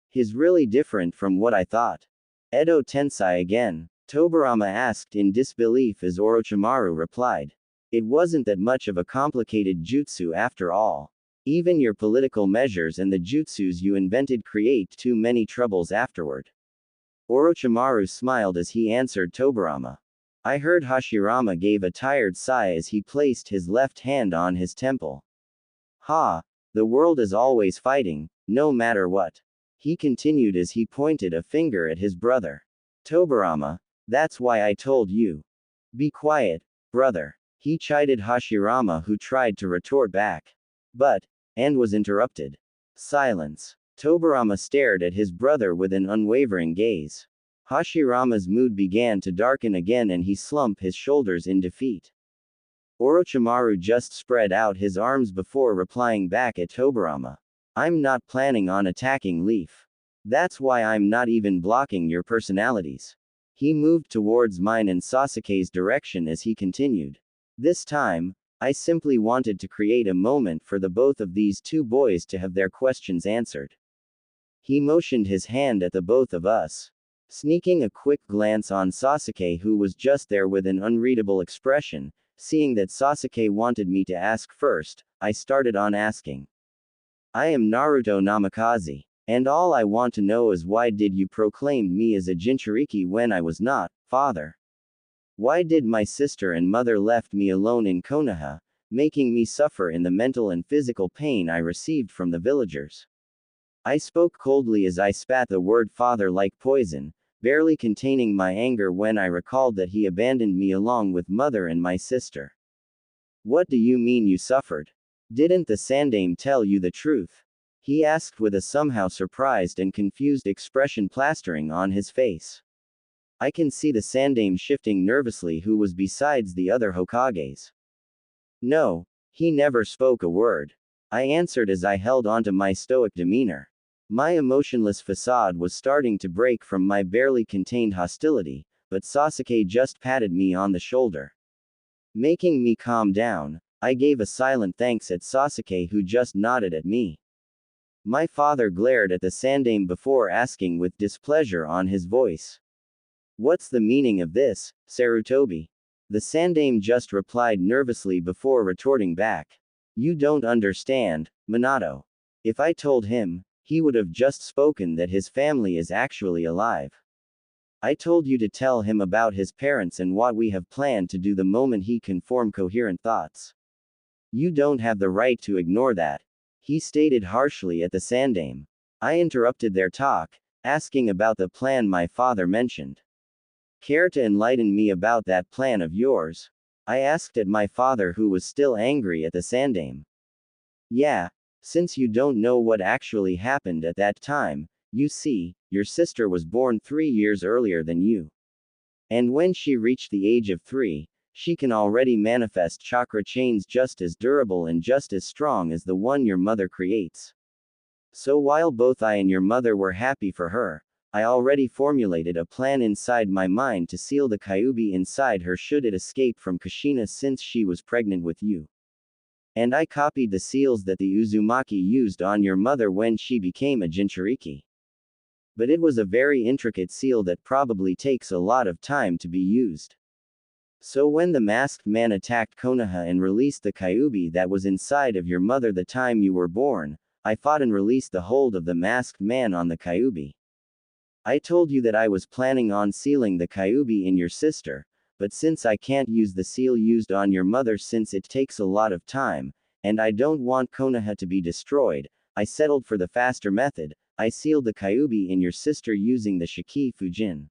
He's really different from what I thought. Edo Tensei again? Tobirama asked in disbelief as Orochimaru replied. It wasn't that much of a complicated jutsu after all. Even your political measures and the jutsus you invented create too many troubles afterward. Orochimaru smiled as he answered Tobirama. I heard Hashirama gave a tired sigh as he placed his left hand on his temple. The world is always fighting, no matter what. He continued as he pointed a finger at his brother. Tobirama, that's why I told you. Be quiet, brother. He chided Hashirama, who tried to retort back. And was interrupted. Silence. Tobirama stared at his brother with an unwavering gaze. Hashirama's mood began to darken again and he slumped his shoulders in defeat. Orochimaru just spread out his arms before replying back at Tobirama. I'm not planning on attacking Leaf. That's why I'm not even blocking your personalities. He moved towards mine and Sasuke's direction as he continued. This time, I simply wanted to create a moment for the both of these two boys to have their questions answered. He motioned his hand at the both of us. Sneaking a quick glance on Sasuke, who was just there with an unreadable expression, seeing that Sasuke wanted me to ask first, I started on asking. I am Naruto Namikaze. And all I want to know is why did you proclaim me as a Jinchuriki when I was not, father? Why did my sister and mother left me alone in Konoha, making me suffer in the mental and physical pain I received from the villagers? I spoke coldly as I spat the word father like poison, barely containing my anger when I recalled that he abandoned me along with mother and my sister. What do you mean you suffered? Didn't the Sandaime tell you the truth? He asked with a somehow surprised and confused expression plastering on his face. I can see the Sandaime shifting nervously, who was besides the other Hokages. No, he never spoke a word. I answered as I held onto my stoic demeanor. My emotionless facade was starting to break from my barely contained hostility, but Sasuke just patted me on the shoulder. Making me calm down, I gave a silent thanks at Sasuke, who just nodded at me. My father glared at the Sandaime before asking with displeasure on his voice. What's the meaning of this, Sarutobi? The Sandaime just replied nervously before retorting back. You don't understand, Minato. If I told him, he would have just spoken that his family is actually alive. I told you to tell him about his parents and what we have planned to do the moment he can form coherent thoughts. You don't have the right to ignore that, he stated harshly at the Sandaime. I interrupted their talk, asking about the plan my father mentioned. Care to enlighten me about that plan of yours? I asked at my father, who was still angry at the Sandaime. Yeah, since you don't know what actually happened at that time, you see, your sister was born 3 years earlier than you. And when she reached the age of 3, she can already manifest chakra chains just as durable and just as strong as the one your mother creates. So while both I and your mother were happy for her, I already formulated a plan inside my mind to seal the Kyuubi inside her should it escape from Kushina since she was pregnant with you. And I copied the seals that the Uzumaki used on your mother when she became a Jinchuriki. But it was a very intricate seal that probably takes a lot of time to be used. So when the masked man attacked Konoha and released the Kyuubi that was inside of your mother the time you were born, I fought and released the hold of the masked man on the Kyuubi. I told you that I was planning on sealing the Kyuubi in your sister, but since I can't use the seal used on your mother since it takes a lot of time, and I don't want Konoha to be destroyed, I settled for the faster method. I sealed the Kyuubi in your sister using the Shiki Fujin.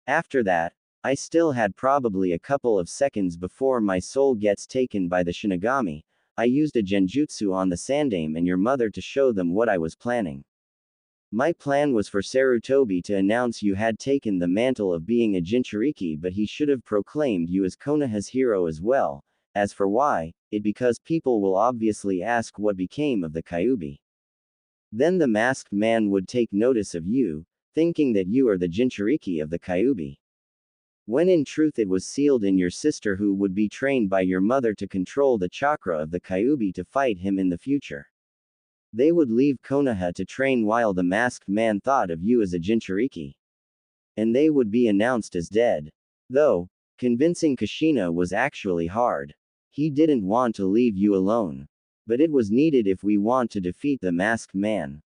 After that, I still had probably a couple of seconds before my soul gets taken by the Shinigami. I used a genjutsu on the Sandaime and your mother to show them what I was planning. My plan was for Sarutobi to announce you had taken the mantle of being a Jinchuriki, but he should have proclaimed you as Konoha's hero as well. As for why, because people will obviously ask what became of the Kyuubi. Then the masked man would take notice of you, thinking that you are the Jinchuriki of the Kyuubi. When in truth it was sealed in your sister, who would be trained by your mother to control the chakra of the Kyuubi to fight him in the future. They would leave Konoha to train while the masked man thought of you as a Jinchuriki. And they would be announced as dead. Though, convincing Kushina was actually hard. He didn't want to leave you alone. But it was needed if we want to defeat the masked man.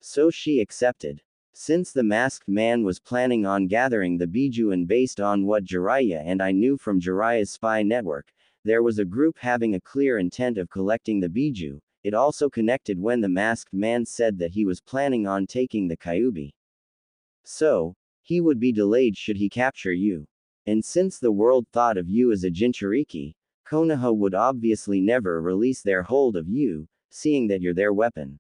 So she accepted. Since the masked man was planning on gathering the Biju, and based on what Jiraiya and I knew from Jiraiya's spy network, there was a group having a clear intent of collecting the Biju. It also connected when the masked man said that he was planning on taking the Kyuubi. So, he would be delayed should he capture you. And since the world thought of you as a Jinchuriki, Konoha would obviously never release their hold of you, seeing that you're their weapon.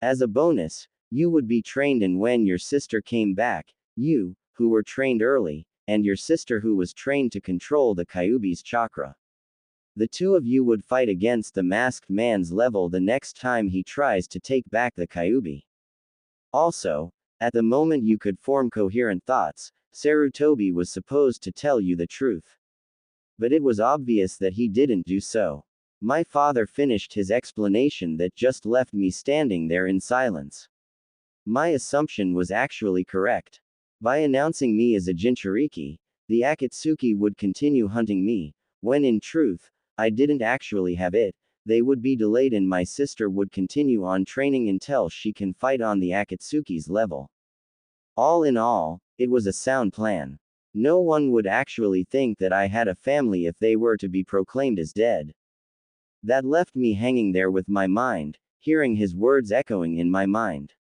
As a bonus, you would be trained, and when your sister came back, you, who were trained early, and your sister who was trained to control the Kyuubi's chakra. The two of you would fight against the masked man's level the next time he tries to take back the Kyuubi. Also, at the moment you could form coherent thoughts, Sarutobi was supposed to tell you the truth. But it was obvious that he didn't do so. My father finished his explanation that just left me standing there in silence. My assumption was actually correct. By announcing me as a Jinchuriki, the Akatsuki would continue hunting me, when in truth, I didn't actually have it. They would be delayed and my sister would continue on training until she can fight on the Akatsuki's level. All in all, it was a sound plan. No one would actually think that I had a family if they were to be proclaimed as dead. That left me hanging there with my mind, hearing his words echoing in my mind.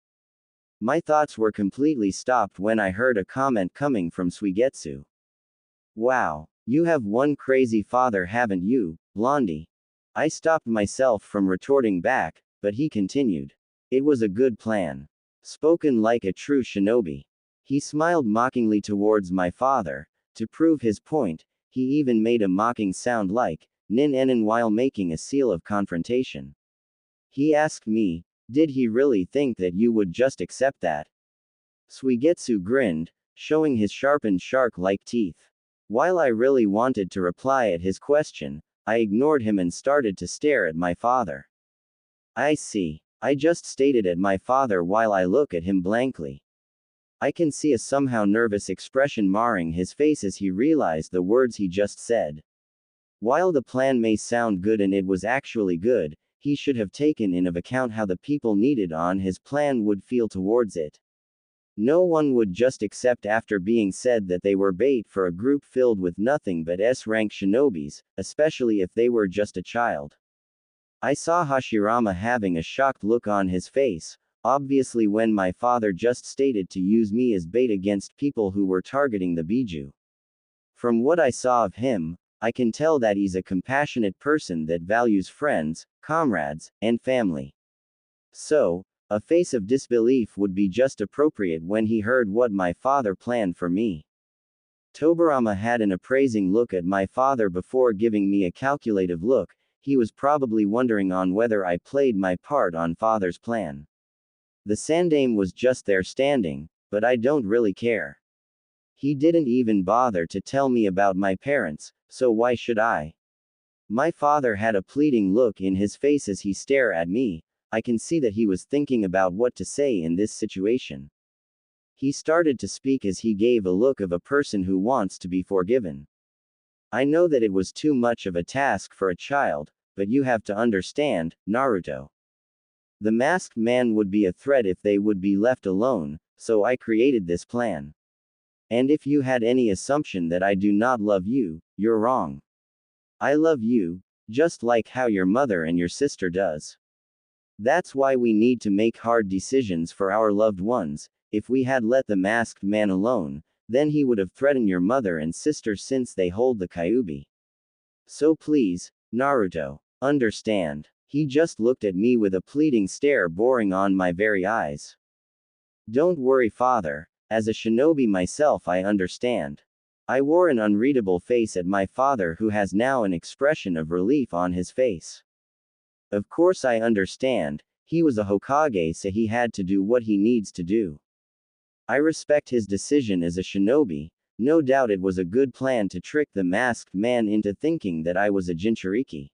My thoughts were completely stopped when I heard a comment coming from Suigetsu. Wow, you have one crazy father, haven't you, Blondie? I stopped myself from retorting back, but he continued. It was a good plan. Spoken like a true shinobi. He smiled mockingly towards my father. To prove his point, he even made a mocking sound like nin enin while making a seal of confrontation. He asked me, did he really think that you would just accept that? Suigetsu grinned, showing his sharpened shark-like teeth. While I really wanted to reply at his question, I ignored him and started to stare at my father. I see. I just stated at my father while I look at him blankly. I can see a somehow nervous expression marring his face as he realized the words he just said. While the plan may sound good and it was actually good, he should have taken in of account how the people needed on his plan would feel towards it. No one would just accept after being said that they were bait for a group filled with nothing but S-rank shinobis, especially if they were just a child. I saw Hashirama having a shocked look on his face, obviously when my father just stated to use me as bait against people who were targeting the Biju. From what I saw of him, I can tell that he's a compassionate person that values friends, comrades, and family. So, a face of disbelief would be just appropriate when he heard what my father planned for me. Tobarama had an appraising look at my father before giving me a calculative look. He was probably wondering on whether I played my part on father's plan. The Sandame was just there standing, but I don't really care. He didn't even bother to tell me about my parents, so why should I? My father had a pleading look in his face as he stared at me. I can see that he was thinking about what to say in this situation. He started to speak as he gave a look of a person who wants to be forgiven. I know that it was too much of a task for a child, but you have to understand, Naruto. The masked man would be a threat if they would be left alone, so I created this plan. And if you had any assumption that I do not love you, you're wrong. I love you, just like how your mother and your sister does. That's why we need to make hard decisions for our loved ones. If we had let the masked man alone, then he would have threatened your mother and sister since they hold the Kyuubi. So please, Naruto, understand. He just looked at me with a pleading stare boring on my very eyes. Don't worry, father. As a shinobi myself, I understand. I wore an unreadable face at my father, who has now an expression of relief on his face. Of course I understand. He was a Hokage, so he had to do what he needs to do. I respect his decision as a shinobi. No doubt it was a good plan to trick the masked man into thinking that I was a Jinchuriki.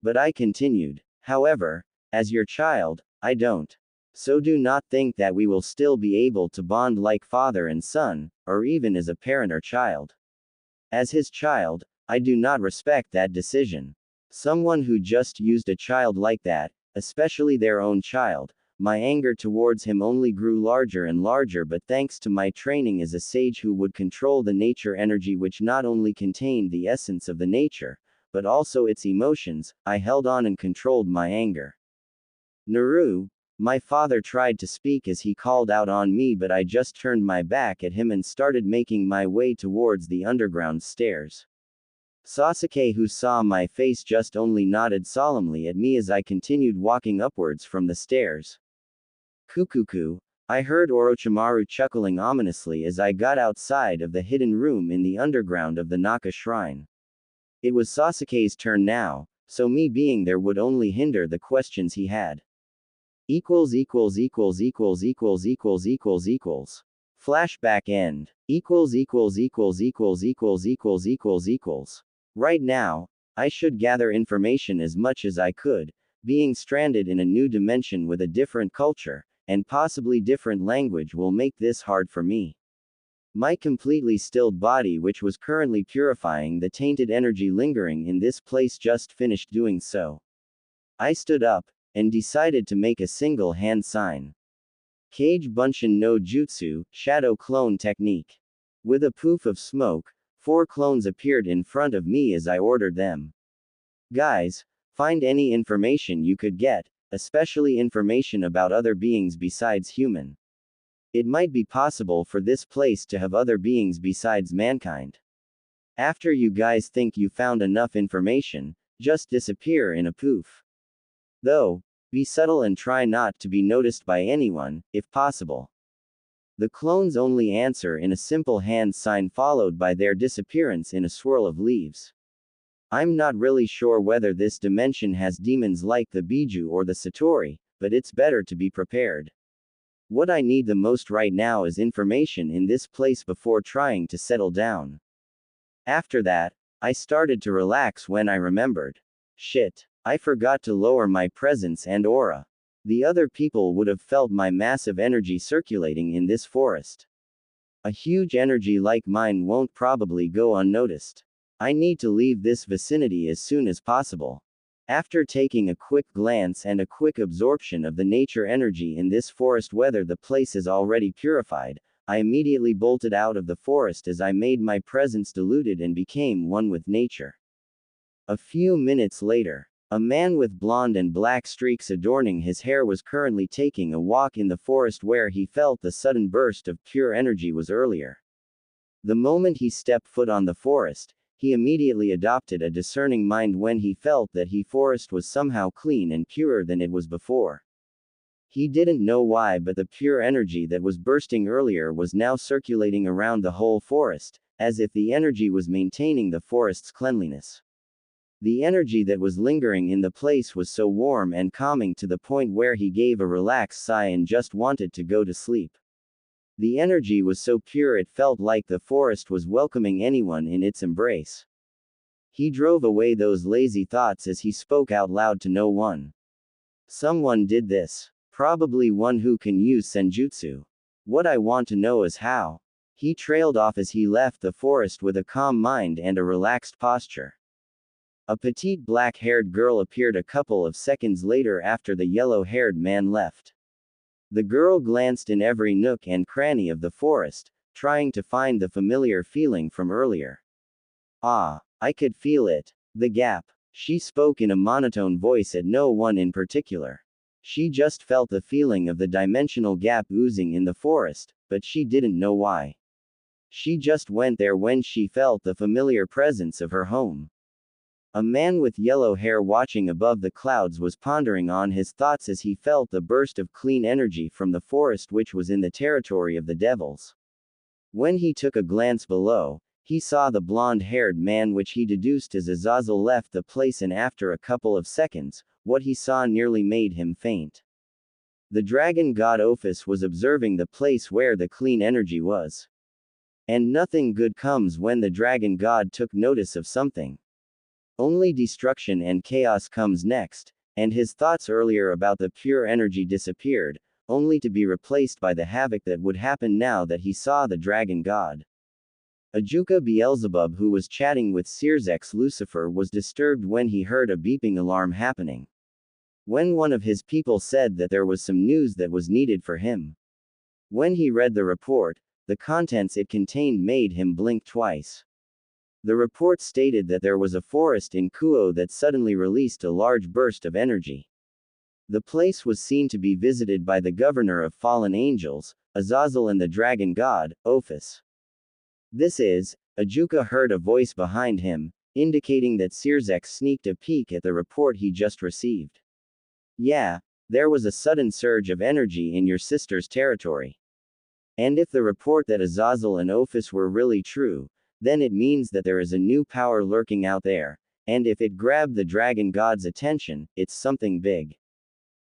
But I continued. However, as your child, I don't. So do not think that we will still be able to bond like father and son, or even as a parent or child. As his child, I do not respect that decision. Someone who just used a child like that, especially their own child, my anger towards him only grew larger and larger, but thanks to my training as a sage who would control the nature energy which not only contained the essence of the nature, but also its emotions, I held on and controlled my anger. Naru, my father tried to speak as he called out on me, but I just turned my back at him and started making my way towards the underground stairs. Sasuke, who saw my face, just only nodded solemnly at me as I continued walking upwards from the stairs. Kukuku, I heard Orochimaru chuckling ominously as I got outside of the hidden room in the underground of the Naka shrine. It was Sasuke's turn now, so me being there would only hinder the questions he had. Equals equals equals equals equals equals equals equals. Flashback end. Equals equals equals equals equals equals equals equals. Right now, I should gather information as much as I could, being stranded in a new dimension with a different culture, and possibly different language will make this hard for me. My completely stilled body, which was currently purifying the tainted energy lingering in this place, just finished doing so. I stood up, and decided to make a single hand sign. Kage Bunshin no Jutsu, Shadow Clone Technique. With a poof of smoke, 4 clones appeared in front of me as I ordered them. Guys, find any information you could get, especially information about other beings besides human. It might be possible for this place to have other beings besides mankind. After you guys think you found enough information, just disappear in a poof. Though, be subtle and try not to be noticed by anyone, if possible. The clones only answer in a simple hand sign followed by their disappearance in a swirl of leaves. I'm not really sure whether this dimension has demons like the Biju or the Satori, but it's better to be prepared. What I need the most right now is information in this place before trying to settle down. After that, I started to relax when I remembered. Shit, I forgot to lower my presence and aura. The other people would have felt my massive energy circulating in this forest. A huge energy like mine won't probably go unnoticed. I need to leave this vicinity as soon as possible. After taking a quick glance and a quick absorption of the nature energy in this forest, whether the place is already purified, I immediately bolted out of the forest as I made my presence diluted and became one with nature. A few minutes later, a man with blonde and black streaks adorning his hair was currently taking a walk in the forest where he felt the sudden burst of pure energy was earlier. The moment he stepped foot on the forest, he immediately adopted a discerning mind when he felt that the forest was somehow clean and purer than it was before. He didn't know why, but the pure energy that was bursting earlier was now circulating around the whole forest, as if the energy was maintaining the forest's cleanliness. The energy that was lingering in the place was so warm and calming to the point where he gave a relaxed sigh and just wanted to go to sleep. The energy was so pure it felt like the forest was welcoming anyone in its embrace. He drove away those lazy thoughts as he spoke out loud to no one. Someone did this. Probably one who can use senjutsu. What I want to know is how. He trailed off as he left the forest with a calm mind and a relaxed posture. A petite black-haired girl appeared a couple of seconds later after the yellow-haired man left. The girl glanced in every nook and cranny of the forest, trying to find the familiar feeling from earlier. Ah, I could feel it. The gap. She spoke in a monotone voice at no one in particular. She just felt the feeling of the dimensional gap oozing in the forest, but she didn't know why. She just went there when she felt the familiar presence of her home. A man with yellow hair watching above the clouds was pondering on his thoughts as he felt the burst of clean energy from the forest which was in the territory of the devils. When he took a glance below, he saw the blonde-haired man which he deduced as Azazel left the place, and after a couple of seconds, what he saw nearly made him faint. The dragon god Ophis was observing the place where the clean energy was. And nothing good comes when the dragon god took notice of something. Only destruction and chaos comes next, and his thoughts earlier about the pure energy disappeared, only to be replaced by the havoc that would happen now that he saw the dragon god. Ajuka Beelzebub, who was chatting with Seer's Lucifer, was disturbed when he heard a beeping alarm happening. When one of his people said that there was some news that was needed for him. When he read the report, the contents it contained made him blink twice. The report stated that there was a forest in Kuo that suddenly released a large burst of energy. The place was seen to be visited by the governor of fallen angels, Azazel, and the dragon god, Ophis. This is, Ajuka heard a voice behind him, indicating that Seerzex sneaked a peek at the report he just received. Yeah, there was a sudden surge of energy in your sister's territory. And if the report that Azazel and Ophis were really true, then it means that there is a new power lurking out there, and if it grabbed the dragon god's attention, it's something big.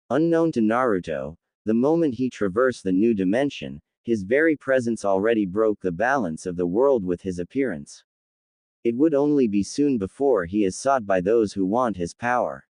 Unknown to Naruto, the moment he traversed the new dimension, his very presence already broke the balance of the world with his appearance. It would only be soon before he is sought by those who want his power.